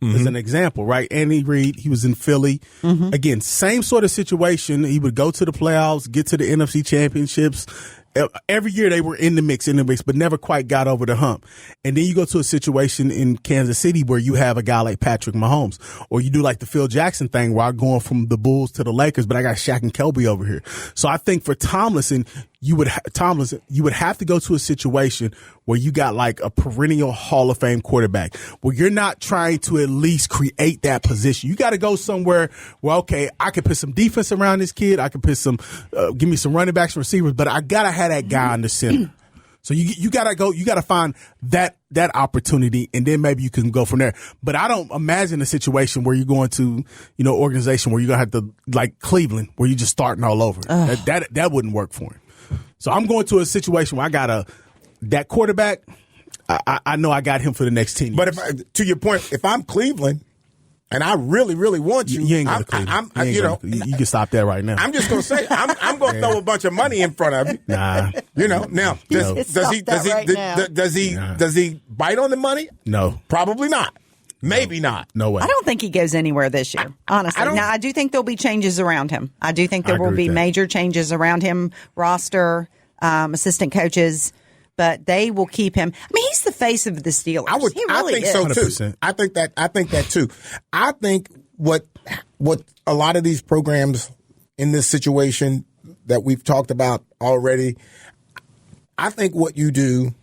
an example, right? Andy Reid, he was in Philly. Mm-hmm. Again, same sort of situation. He would go to the playoffs, get to the NFC championships. Every year they were in the mix, but never quite got over the hump. And then you go to a situation in Kansas City where you have a guy like Patrick Mahomes, or you do like the Phil Jackson thing where I'm going from the Bulls to the Lakers, but I got Shaq and Kobe over here. So I think for Tomlinson, you would have to go to a situation where you got like a perennial Hall of Fame quarterback where you're not trying to at least create that position. You got to go somewhere where, okay, I can put some defense around this kid. I can put give me some running backs and receivers, but I got to have that guy in the center. So you got to find that opportunity, and then maybe you can go from there. But I don't imagine a situation where you're going to, organization where you're going to have to, like Cleveland, where you're just starting all over. That wouldn't work for him. So I'm going to a situation where I got that quarterback. I know I got him for the next 10 years. But to your point, if I'm Cleveland, and I really, really want you. You ain't going to Cleveland. You can stop that right now. I'm just going to say, I'm going to throw a bunch of money in front of you. Nah. Now, does he bite on the money? No. Probably not. Maybe not. No way. I don't think he goes anywhere this year, honestly. Now, I do think there'll be changes around him. I do think there will be major changes around him, roster, assistant coaches, but they will keep him. I mean, he's the face of the Steelers. I think so, too. 100%. I think that, too. I think what a lot of these programs in this situation that we've talked about already, I think what you do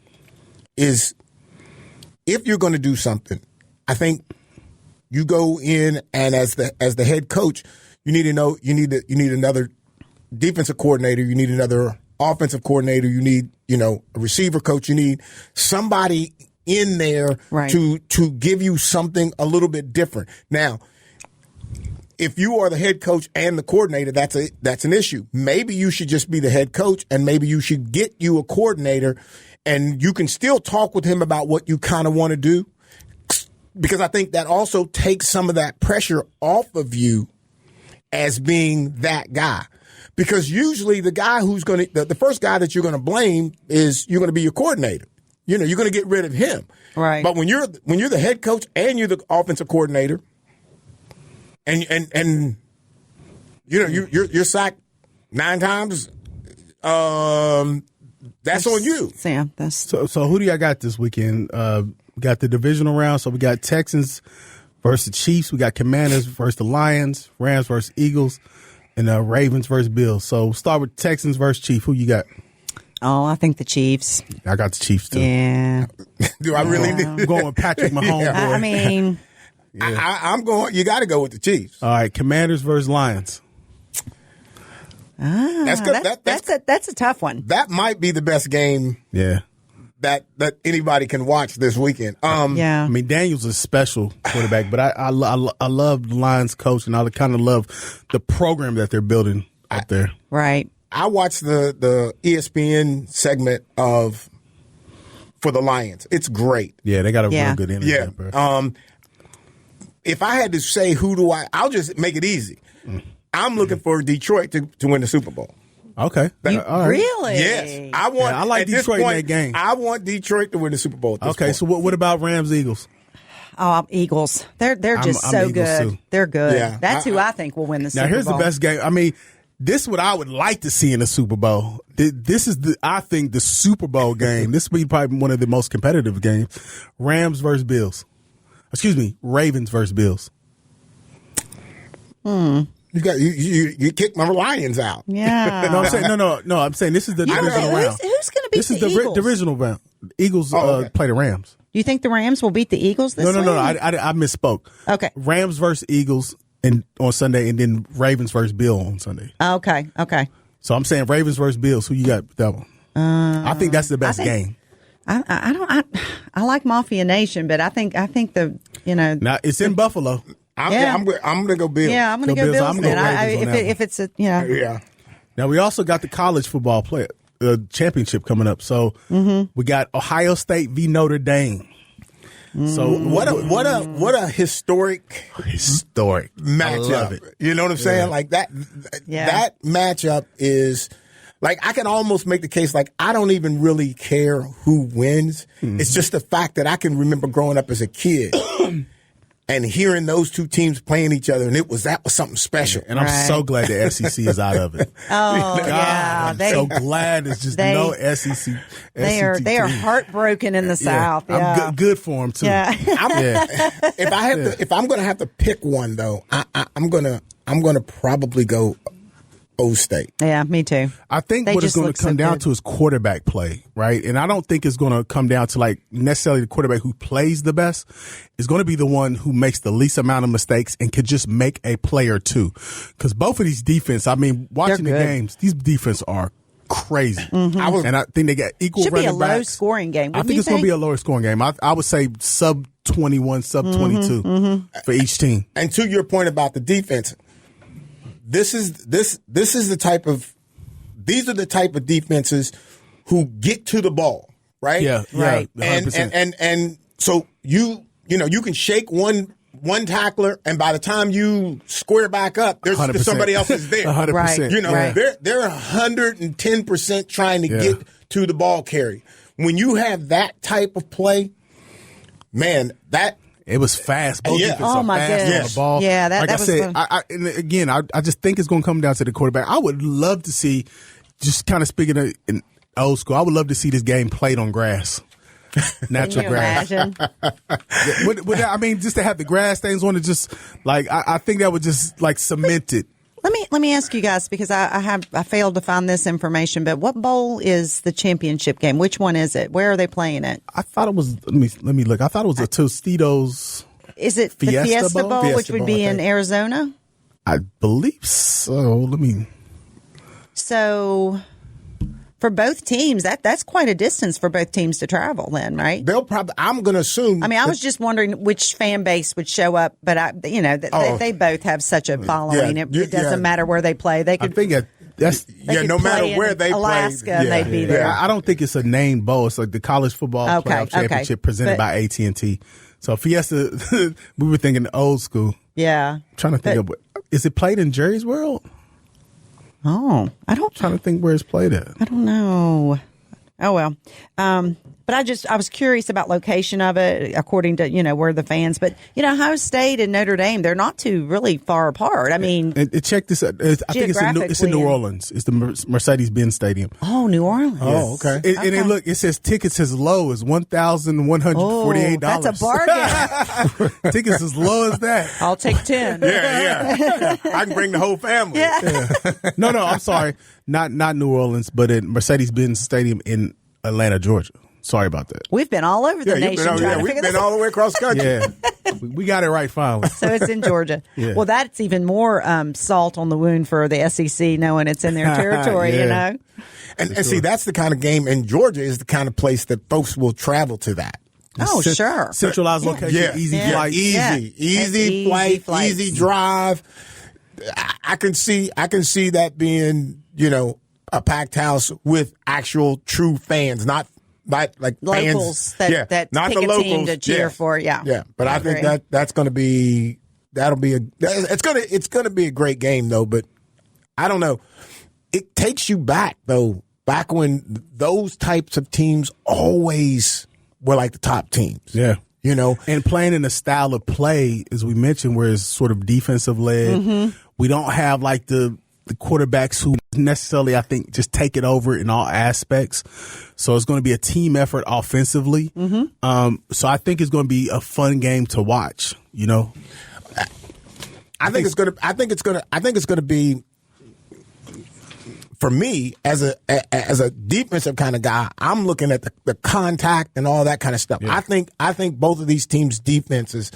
is, if you're going to do something, I think you go in and as the head coach, you need to know you need another defensive coordinator, you need another offensive coordinator, you need a receiver coach, you need somebody in there to give you something a little bit different. Now, if you are the head coach and the coordinator, that's an issue. Maybe you should just be the head coach, and maybe you should get you a coordinator, and you can still talk with him about what you kind of want to do. Because I think that also takes some of that pressure off of you as being that guy. Because usually the guy who's going to, the first guy that you're going to blame is you're going to be your coordinator. You're going to get rid of him. Right. But when you're the head coach and you're the offensive coordinator, and you're sacked 9 times, that's on you. Sam, So who do y'all got this weekend? Got the divisional round, so we got Texans versus the Chiefs. We got Commanders versus the Lions, Rams versus Eagles, and Ravens versus Bills. So we'll start with Texans versus Chiefs. Who you got? Oh, I think the Chiefs. I got the Chiefs, too. Yeah. Do I really? I'm going with Patrick Mahomes. I mean. I'm going, you got to go with the Chiefs. All right, Commanders versus Lions. That's good. That's a tough one. That might be the best game. Yeah. That anybody can watch this weekend. Yeah. I mean, Daniel's a special quarterback, but I love the Lions coach, and I kind of love the program that they're building out there. Right. I watched the ESPN segment for the Lions. It's great. Yeah, they got a real good energy. Yeah. If I had to say I'll just make it easy. I'm looking for Detroit to win the Super Bowl. Okay. All right. Really? Yes. I like Detroit in that game. I want Detroit to win the Super Bowl at this point. So what about Rams Eagles? Oh, Eagles. They're just I'm so Eagles good. too. They're good. Yeah. That's who I think will win the Super Bowl. Now, here's the best game. I mean, this is what I would like to see in the Super Bowl. This is, I think, the Super Bowl game. This will be probably one of the most competitive games. Rams versus Bills. Excuse me, Ravens versus Bills. You kicked my Lions out. Yeah. No, I'm saying no. I'm saying this is the divisional round. Who's going to beat This is the the Eagles? divisional round. Eagles play the Rams. You think the Rams will beat the Eagles this week? No. I misspoke. Okay. Rams versus Eagles on Sunday, and then Ravens versus Bill on Sunday. Okay. So I'm saying Ravens versus Bills. Who you got with that one? I think that's the best game. I like Mafia Nation, but I think Now it's in Buffalo. I'm going to go Bills. Yeah, I'm going to go Bills. I'm gonna go Ravens on that one. If it's Yeah. Now we also got the college football championship coming up. So we got Ohio State v Notre Dame. So what a historic matchup. You know what I'm saying? Like that matchup is like, I can almost make the case like I don't even really care who wins. It's just the fact that I can remember growing up as a kid and hearing those two teams playing each other, and that was something special. And I'm so glad the SEC is out of it. Oh, yeah. I'm so glad it's just no SEC. They are heartbroken in the South. Yeah. I'm good for them too. Yeah. If I'm going to have to pick one though, I'm going to probably go O State. Yeah, me too. I think what it's going to come down to is quarterback play, right? And I don't think it's going to come down to like necessarily the quarterback who plays the best. It's going to be the one who makes the least amount of mistakes and could just make a play or two. Because both of these defense, I mean, watching the games, these defense are crazy. And I think they got equal running backs. Should be a low scoring game. I think it's going to be a lower scoring game. I would say sub 21, sub 22 for each team. And to your point about the defense, these are the type of defenses who get to the ball, right? Yeah, right. 100%. And so you can shake one one tackler, and by the time you square back up, there's 100%. somebody else is there. 100%. Right. You know, Right. they're 110% trying to get to the ball carry. When you have that type of play, man, that. It was fast. Both Yeah. defenses Oh, are my fast on goodness. the ball. Yeah, that like I was said, fun. and again, I just think it's going to come down to the quarterback. I would love to see, just kind of speaking in old school, I would love to see this game played on grass. Natural Can you grass. imagine? I mean, just to have the grass things on it, just like I think that would just like cement it. Let me ask you guys, because I failed to find this information, but what bowl is the championship game? Which one is it? Where are they playing it? I thought it was. Let me look. I thought it was a Tostitos. Is it the Fiesta Fiesta Bowl? Bowl, Fiesta which would Bowl, be I in think. Arizona? I believe so. So for both teams, that's quite a distance for both teams to travel then, right? They'll probably. I'm going to assume. I mean, I was just wondering which fan base would show up, but they both have such a following. Yeah, It doesn't that's where they play. They I could. think that's. They could no matter play in where they Alaska, play, and they'd be there. I don't think it's a named bowl. It's like the college football Okay, playoff okay. championship presented But- by AT&T. So Fiesta, we were thinking old school. Yeah. Trying to think of is it played in Jerry's World? Oh, Trying to think where it's played at. I don't know. Oh well. But I was curious about location of it according to, where the fans, but Ohio State and Notre Dame, they're not too really far apart. I mean, And check this out. I think it's in New Orleans. It's the Mercedes-Benz Stadium. oh, New Orleans. Oh, okay. And it says tickets as low as $1,148. That's a bargain. Tickets as low as that. I'll take 10. yeah. I can bring the whole family. No, I'm sorry. Not New Orleans, but at Mercedes-Benz Stadium in Atlanta, Georgia. Sorry about that. We've been all over the nation trying to we've figure been this out. all the way across the country. Yeah. We got it right finally. So it's in Georgia. Yeah. Well, that's even more salt on the wound for the SEC, knowing it's in their territory, Yeah. And see, that's the kind of game in Georgia is the kind of place that folks will travel to that. Oh, sure. Centralized location, Yeah. easy Yeah. flight. Yeah. Easy flight, flights. easy drive. I can see that being, a packed house with actual true fans, not like Locals fans. that not pick the a locals team to cheer for. Yeah. Yeah. But I think agree. that's going to be it's going to be a great game though, but I don't know. It takes you back when those types of teams always were like the top teams. Yeah. And playing in a style of play, as we mentioned, where it's sort of defensive led. Mm-hmm. We don't have like the quarterbacks who necessarily, I think, just take it over in all aspects. So it's going to be a team effort offensively. Mm-hmm. So I think it's going to be a fun game to watch. I think it's going to be, for me as a defensive kind of guy, I'm looking at the contact and all that kind of stuff. Yeah. I think both of these teams' defenses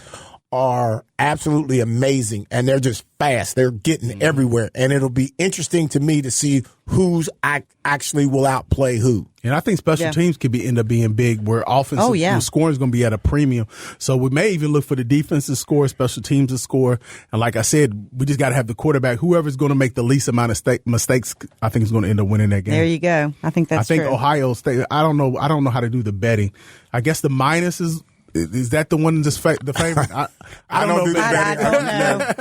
are absolutely amazing, and they're just fast. They're getting everywhere, and it'll be interesting to me to see who's actually will outplay who. And I think special teams could end up being big, where offensive scoring is going to be at a premium. So we may even look for the defense to score, special teams to score. And like I said, we just got to have the quarterback. Whoever's going to make the least amount of mistakes, I think is going to end up winning that game. There you go. I think that's true. Ohio State, I don't know how to do the betting. I guess the minus is that the one that's the favorite? I don't know. do the betting. I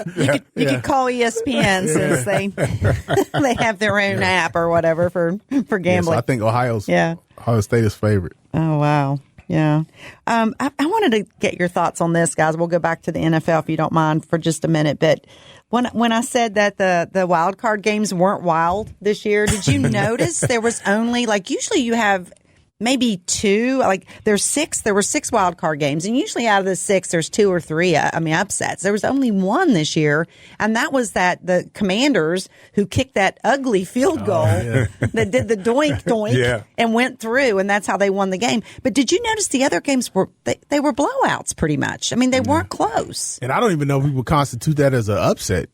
don't know. You could call ESPN since they have their own app or whatever for gambling. So I think Ohio State is favorite. Oh, wow. Yeah. I wanted to get your thoughts on this, guys. We'll go back to the NFL if you don't mind for just a minute. But when I said that the wild card games weren't wild this year, did you notice there was only, usually you have maybe two, there were 6 wild card games, and usually out of the 6 there's 2 or 3 upsets. There was only one this year, and that was the Commanders who kicked that ugly field goal that did the doink and went through, and that's how they won the game. But did you notice the other games were they were blowouts pretty much? I mean, they weren't close. And I don't even know if we would constitute that as an upset.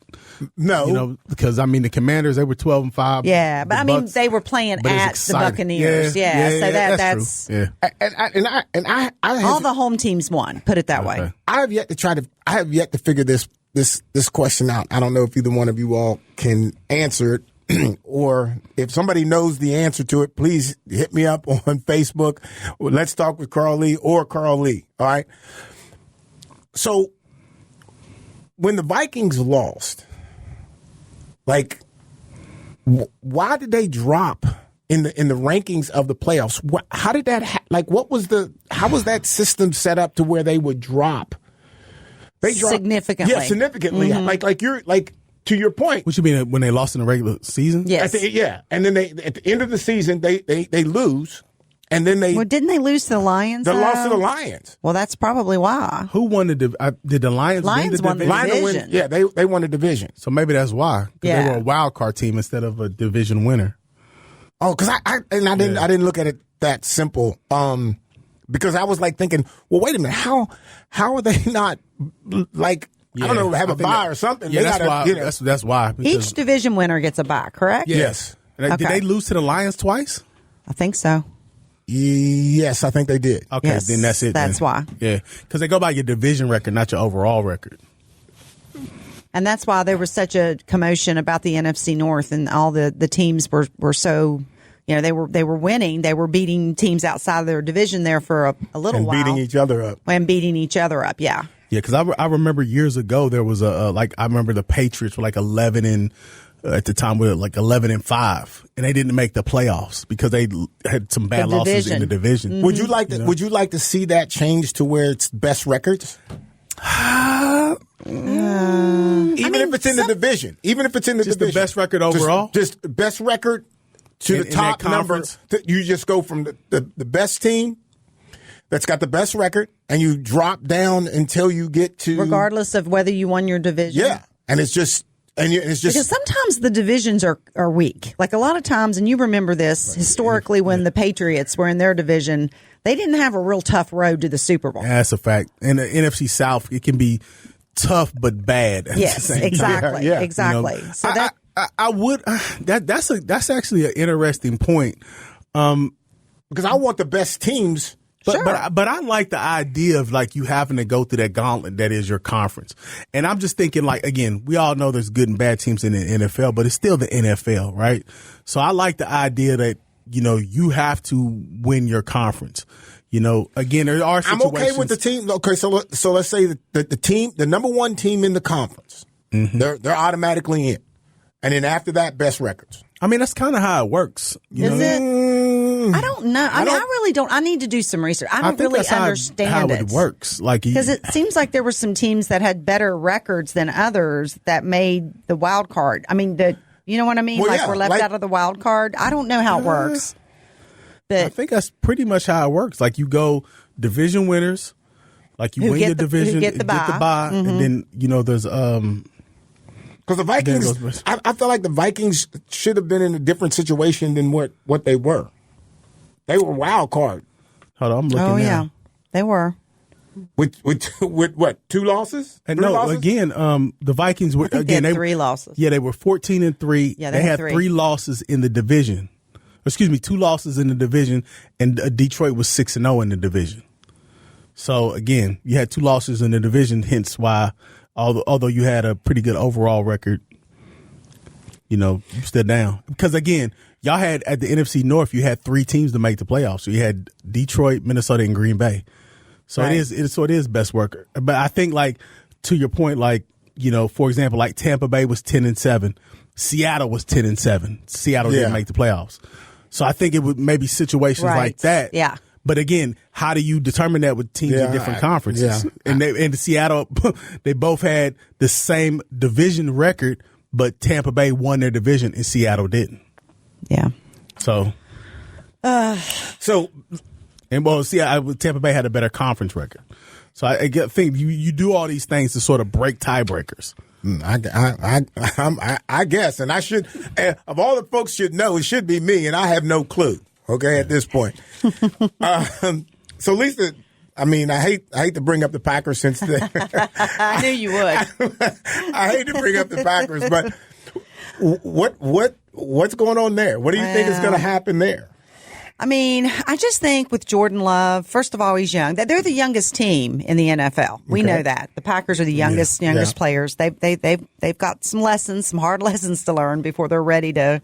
No, because the Commanders, they were 12-5. Yeah, but Bucks, they were playing but at the Buccaneers. Yeah, so that's true. Yeah. and I all the home teams won. Put it that way. I have yet to figure this question out. I don't know if either one of you all can answer it, or if somebody knows the answer to it, please hit me up on Facebook. Let's talk with Carl Lee or Carl Lee. All right. So when the Vikings lost, like, why did they drop in the rankings of the playoffs? How did that how was that system set up to where they would drop? They dropped significantly. Yeah, significantly. Mm-hmm. To your point. What you mean when they lost in the regular season? Yes. And then at the end of the season they lose. And then didn't they lose to the Lions? They lost to the Lions. Well, that's probably why. Who won did the Lions win the won the division? division. They won the division. So maybe that's why. Because they were a wild card team instead of a division winner. Oh, because I didn't look at it that simple. Because I was like thinking, well, wait a minute, how are they not like I don't know, have a bye or something? Yeah, that's why. Each division winner gets a bye, correct? Yes. Did they lose to the Lions twice? I think so. Yes, I think they did. Okay, yes, then that's it. That's why. Yeah, because they go by your division record, not your overall record. And that's why there was such a commotion about the NFC North, and all the teams were so, they were winning, they were beating teams outside of their division there for a little while, beating each other up. Yeah. Yeah, because I remember years ago there was I remember the Patriots were like 11 at the time we were like 11-5, and they didn't make the playoffs because they had some bad losses in the division. Mm-hmm. Would you like to see that change to where it's best records? Even if it's in the division. Just the best record overall? Just best record to the top number. You just go from the best team that's got the best record, and you drop down until you get to... Regardless of whether you won your division. Yeah, and it's just... Because sometimes the divisions are weak. Like a lot of times, and you remember this, historically when the Patriots were in their division, they didn't have a real tough road to the Super Bowl. Yeah, that's a fact. In the NFC South, it can be tough but bad. Yes, exactly. Yeah. Exactly. So I would that's actually an interesting point. Because I want the best teams. But I like the idea of like you having to go through that gauntlet that is your conference. And I'm just thinking, like, again, we all know there's good and bad teams in the NFL, but it's still the NFL, right? So I like the idea that, you have to win your conference. Again, there are situations. I'm okay with the team. Okay, so let's say that the team, the number one team in the conference, mm-hmm. they're automatically in. And then after that, best records. I mean, that's kind of how it works. Is it? I don't know. I really don't. I need to do some research. I don't really understand how it works. Because it seems like there were some teams that had better records than others that made the wild card. I mean, you know what I mean? Well, we're left out of the wild card. I don't know how it works. But I think that's pretty much how it works. Like you go division winners, like you win your division, get the bye, mm-hmm. and then there's because the Vikings, I feel like the Vikings should have been in a different situation than what they were. They were wild card. Hold on, I'm looking. Oh now. yeah, they were. With what, 2 losses? And Three no, losses? again, the Vikings were they had 3 losses. Yeah, they were 14-3. Yeah, they had 3 losses in the division. Excuse me, 2 losses in the division, and Detroit was 6-0 in the division. So again, you had 2 losses in the division, hence why, although you had a pretty good overall record, you stood down. Because again, y'all had at the NFC North, you had 3 teams to make the playoffs. So you had Detroit, Minnesota, and Green Bay. So right. it is best worker. But I think, like, to your point, like, for example, like Tampa Bay was 10-7, Seattle was 10-7. Seattle didn't make the playoffs. So I think it would maybe situations like that. Yeah. But again, how do you determine that with teams in different conferences? Yeah. And Seattle, they both had the same division record, but Tampa Bay won their division and Seattle didn't. Yeah. So. And well, see, Tampa Bay had a better conference record. So I think you do all these things to sort of break tiebreakers. I guess, and I should, of all the folks should know, it should be me, and I have no clue. Okay, at this point. So Lisa, I mean, I hate to bring up the Packers since I knew you would. I hate to bring up the Packers, but what's going on there? What do you think is going to happen there? I mean, I just think with Jordan Love, first of all, he's young. They're the youngest team in the NFL. We know that. The Packers are the youngest players. They've got some hard lessons to learn before they're ready to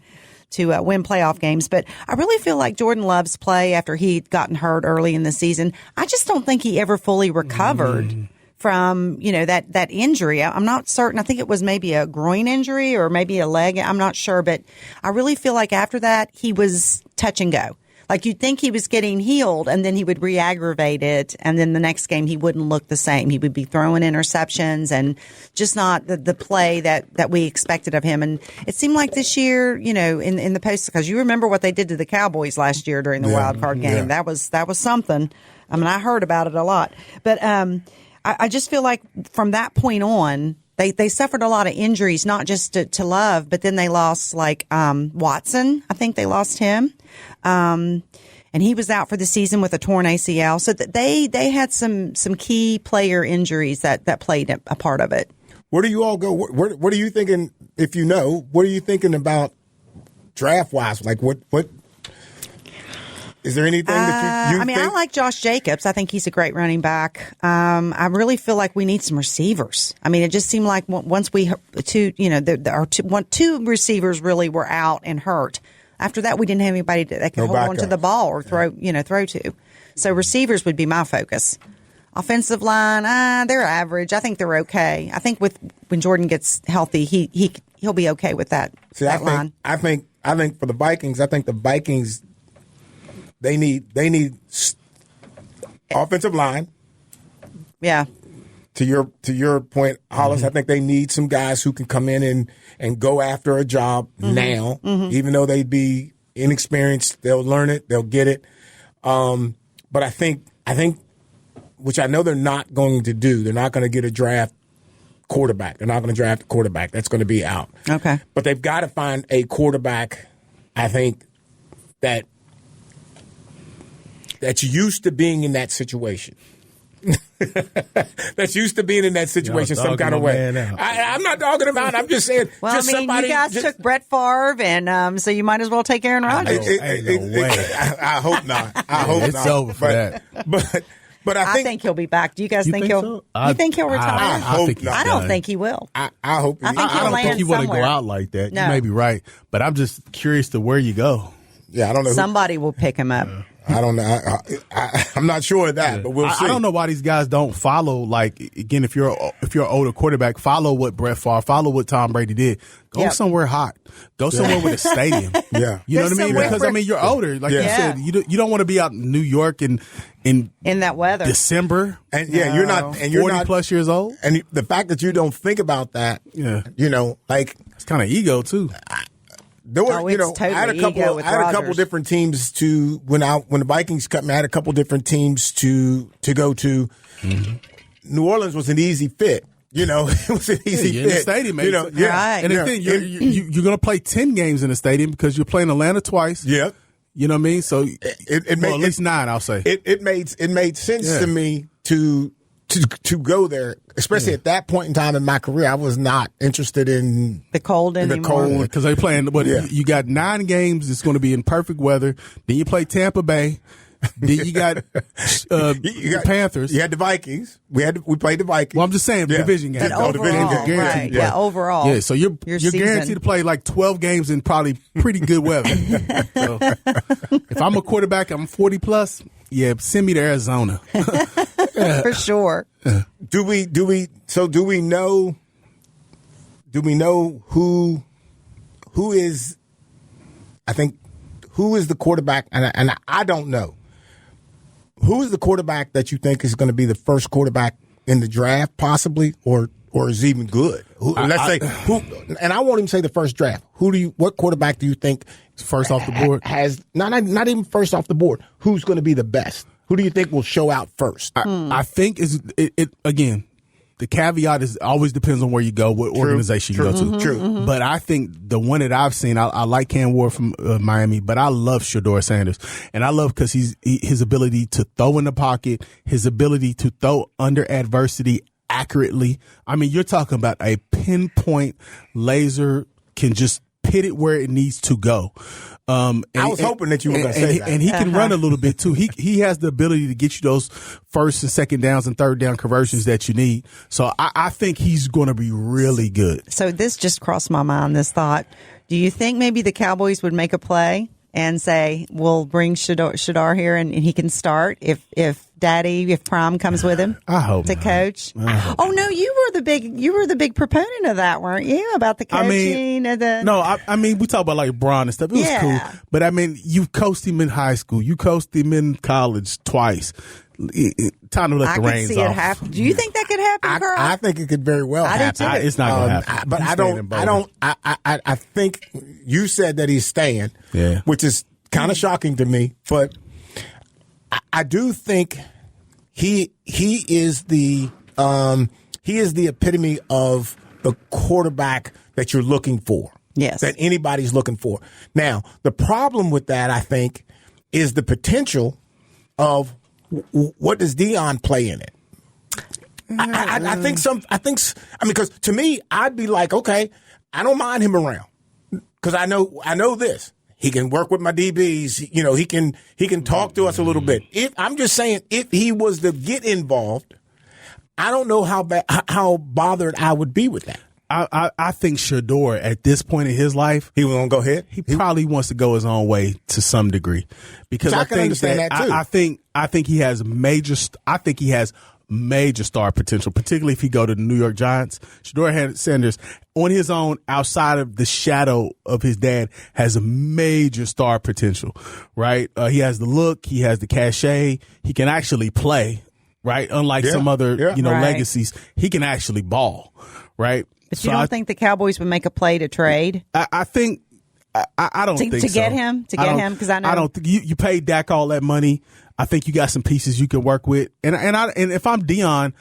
win playoff games. But I really feel like Jordan Love's play after he'd gotten hurt early in the season, I just don't think he ever fully recovered from, that injury. I'm not certain. I think it was maybe a groin injury or maybe a leg. I'm not sure, but I really feel like after that, he was touch and go. Like you'd think he was getting healed and then he would re-aggravate it. And then the next game, he wouldn't look the same. He would be throwing interceptions and just not the play that we expected of him. And it seemed like this year, in the post, because you remember what they did to the Cowboys last year during the wild card game. Yeah. That was something. I mean, I heard about it a lot, but, I just feel like from that point on, they suffered a lot of injuries, not just to Love, but then they lost Watson. I think they lost him. And he was out for the season with a torn ACL. So they had some key player injuries that played a part of it. Where do you all go? What are you thinking, if you know, what are you thinking about draft-wise? Like what is there anything that you think? I like Josh Jacobs. I think he's a great running back. I really feel like we need some receivers. I mean, it just seemed like once two receivers really were out and hurt. After that, we didn't have anybody that could hold on to the ball or throw to. So receivers would be my focus. Offensive line, they're average. I think they're okay. I think when Jordan gets healthy, he'll be okay with that. See, line. I think for the Vikings, they need offensive line. Yeah. To your point, Hollis, I think they need some guys who can come in and go after a job now, even though they'd be inexperienced. They'll learn it. They'll get it. But I think, which I know they're not going to do. They're not going to get a draft quarterback. They're not going to draft a quarterback. That's going to be out. Okay. But they've got to find a quarterback, I think, that's used to being in that situation. That's used to being in that situation some kind of way. I'm not dogging him out. I'm just saying. Well, just you guys took Brett Favre, and so you might as well take Aaron Rodgers. I hope not. I hope it's not. It's over for that. But I think he'll be back. Do you guys think he'll? So? You think he'll retire? I don't think he will. I hope. I don't think he want to go out like that. No. You may be right, but I'm just curious to where you go. Yeah, I don't know. Somebody will pick him up. I don't know. I'm not sure of that, but we'll see. I don't know why these guys don't follow. Like again, if you're an older quarterback, follow what Brett Favre, follow what Tom Brady did. Go somewhere hot. Go somewhere with a stadium. Yeah, you know what I mean? Because you're older. Like you said, you don't want to be out in New York in that weather, December. And you're not. And you're 40 plus years old. And the fact that you don't think about that. Yeah, it's kind of ego too. There were, totally I had a couple different teams when the Vikings cut me. I had a couple different teams to go to. Mm-hmm. New Orleans was an easy fit. It was an easy fit. In the stadium, right? And the thing, you're going to play 10 games in the stadium because you're playing Atlanta twice. Yeah, you know what I mean. So it made, at least 9, I'll say. It made sense to me to go there, especially at that point in time in my career. I was not interested in the cold anymore. Because they're playing. You got 9 games. It's going to be in perfect weather. Then you play Tampa Bay. Then you got the Panthers. You had the Vikings. We played the Vikings. Well, I'm just saying division games. Overall. Yeah, so you're guaranteed to play like 12 games in probably pretty good weather. So, if I'm a quarterback, I'm 40 plus. Yeah, send me to Arizona. For sure. Do we know who is, I think, who is the quarterback? And I don't know. Who is the quarterback that you think is going to be the first quarterback in the draft, possibly, or is even good? Let's say who, and I won't even say the first draft. What quarterback do you think first off the board has not even first off the board? Who's going to be the best? Who do you think will show out first? I think it again. The caveat is always depends on where you go, what organization you go to. True. But I think the one that I've seen, I like Cam Ward from Miami, but I love Shedeur Sanders. And I love because his ability to throw in the pocket, his ability to throw under adversity accurately. I mean, you're talking about a pinpoint laser, can just hit it where it needs to go. I was hoping that you were going to say that. And he can run a little bit too. He has the ability to get you those first and second downs and third down conversions that you need. So I think he's going to be really good. So this just crossed my mind, this thought. Do you think maybe the Cowboys would make a play and say, we'll bring Shedeur here and he can start if Prime comes with him I hope to not. coach. Oh no, you were the big proponent of that, weren't you? About the coaching I mean, we talk about like Braun and stuff. It was cool. But I mean, you coached him in high school. You coached him in college twice. Time to let the reins off. It happen. Do you think that could happen, Carl? I think it could very well happen. It's not going to happen. But I think you said that he's staying, which is kind of shocking to me. But I do think he is the epitome of the quarterback that you're looking for. Yes. That anybody's looking for. Now, the problem with that, I think, is the potential of what does Deion play in it? I think because to me, I'd be like, okay, I don't mind him around because I know this. He can work with my DBs. You know, he can talk to us a little bit. I'm just saying, if he was to get involved, I don't know how bothered I would be with that. I think Shedeur at this point in his life, he won't go ahead. He probably wants to go his own way to some degree, because I can understand that too. I think he has major star potential, particularly if he go to the New York Giants. Shedeur Sanders, on his own, outside of the shadow of his dad, has a major star potential. Right? He has the look. He has the cachet. He can actually play. Right? Unlike some other legacies, he can actually ball. Right? But you don't think the Cowboys would make a play to trade? I think I don't think to get him because I know I don't think you paid Dak all that money. I think you got some pieces you can work with, and if I'm Deion,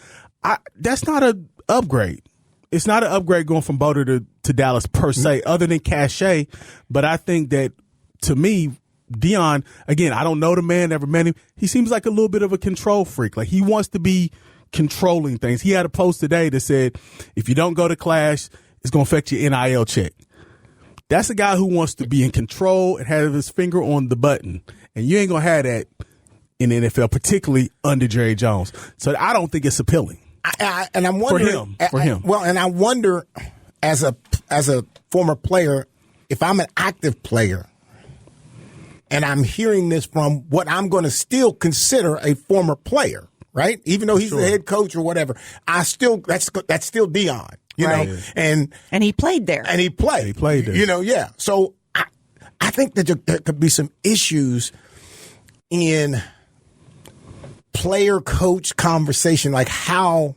that's not an upgrade. It's not an upgrade going from Boulder to Dallas per se, other than cachet. But I think that to me, Deion, again, I don't know the man, never met him. He seems like a little bit of a control freak. Like he wants to be controlling things. He had a post today that said, if you don't go to class, it's going to affect your NIL check. That's a guy who wants to be in control and have his finger on the button. And you ain't going to have that in the NFL, particularly under Jerry Jones. So I don't think it's appealing. And I'm wondering for him. Well, and I wonder as a former player, if I'm an active player and I'm hearing this from what I'm going to still consider a former player, right? Even though he's the head coach or whatever, that's still Deion, you know, and he played there, and he played there, you know, yeah. So I think that there could be some issues in player coach conversation. Like how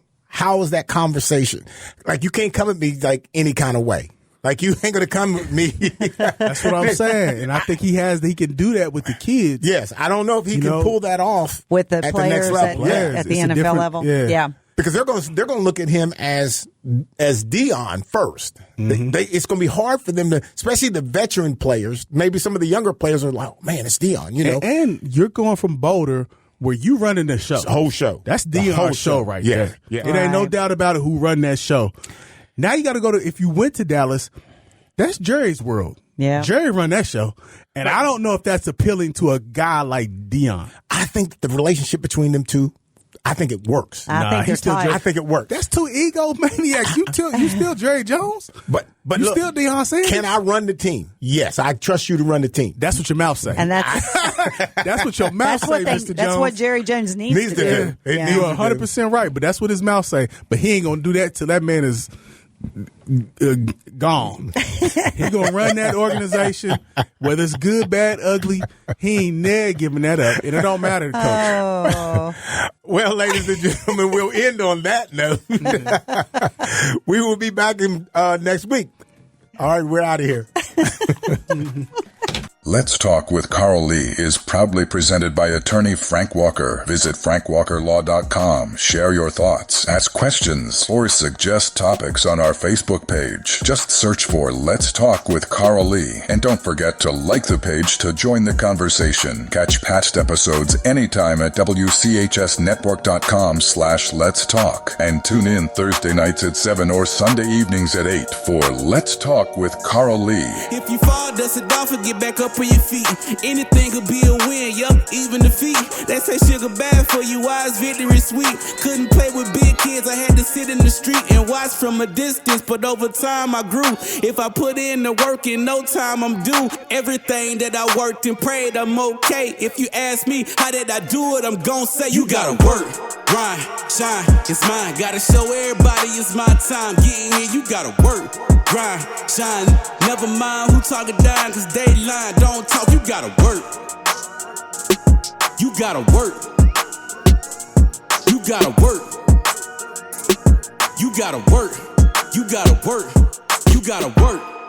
is that conversation? Like you can't come at me like any kind of way. Like you ain't gonna come with me. That's what I'm saying, and I think he can do that with the kids. Yes, I don't know if he can pull that off with the at players the next level. at the NFL level. Yeah. Because they're going to look at him as Deion first. Mm-hmm. It's going to be hard for them to, especially the veteran players. Maybe some of the younger players are like, oh, man, it's Deion. You know, and you're going from Boulder, where you running the show, the whole show. That's Deion's show right there. Yeah. It ain't no doubt about it who run that show. Now you got to go to, if you went to Dallas, that's Jerry's world. Yeah. Jerry run that show. And I don't know if that's appealing to a guy like Deion. I think the relationship between them two, I think it works. I think it works. That's two egomaniacs. You still Jerry Jones, but you look, still Deion Sanders. Can I run the team? Yes, I trust you to run the team. That's what your mouth say. And that's what your mouth say, Mr. Jones. That's what Jerry Jones needs to do. Yeah. You're 100% right, but that's what his mouth say. But he ain't gonna do that till that man is gone. He gonna run that organization, whether it's good, bad, ugly. He ain't never giving that up, and it don't matter to coach. Oh. Well, ladies and gentlemen, we'll end on that note. We will be back in next week. All right, we're out of here. Let's Talk with Carl Lee is proudly presented by attorney Frank Walker. Visit frankwalkerlaw.com. Share your thoughts, ask questions, or suggest topics on our Facebook page. Just search for Let's Talk with Carl Lee. And don't forget to like the page to join the conversation. Catch past episodes anytime at WCHSnetwork.com/Let's Talk. And tune in Thursday nights at 7 or Sunday evenings at 8 for Let's Talk with Carl Lee. If you fall, dust it off and get back up on your feet. Anything could be a win, yup, even defeat. They say sugar bad for you, why is victory sweet? Couldn't play with big kids, I had to sit in the street and watch from a distance, but over time I grew. If I put in the work, in no time I'm due. Everything that I worked and prayed, I'm okay. If you ask me, how did I do it, I'm gon' say, you gotta work, grind, shine, it's mine. Gotta show everybody it's my time. Getting here, you gotta work, grind, shine. Never mind who talking down, cause they lying. Don't talk, you gotta work. You gotta work. You gotta work. You gotta work. You gotta work. You gotta work.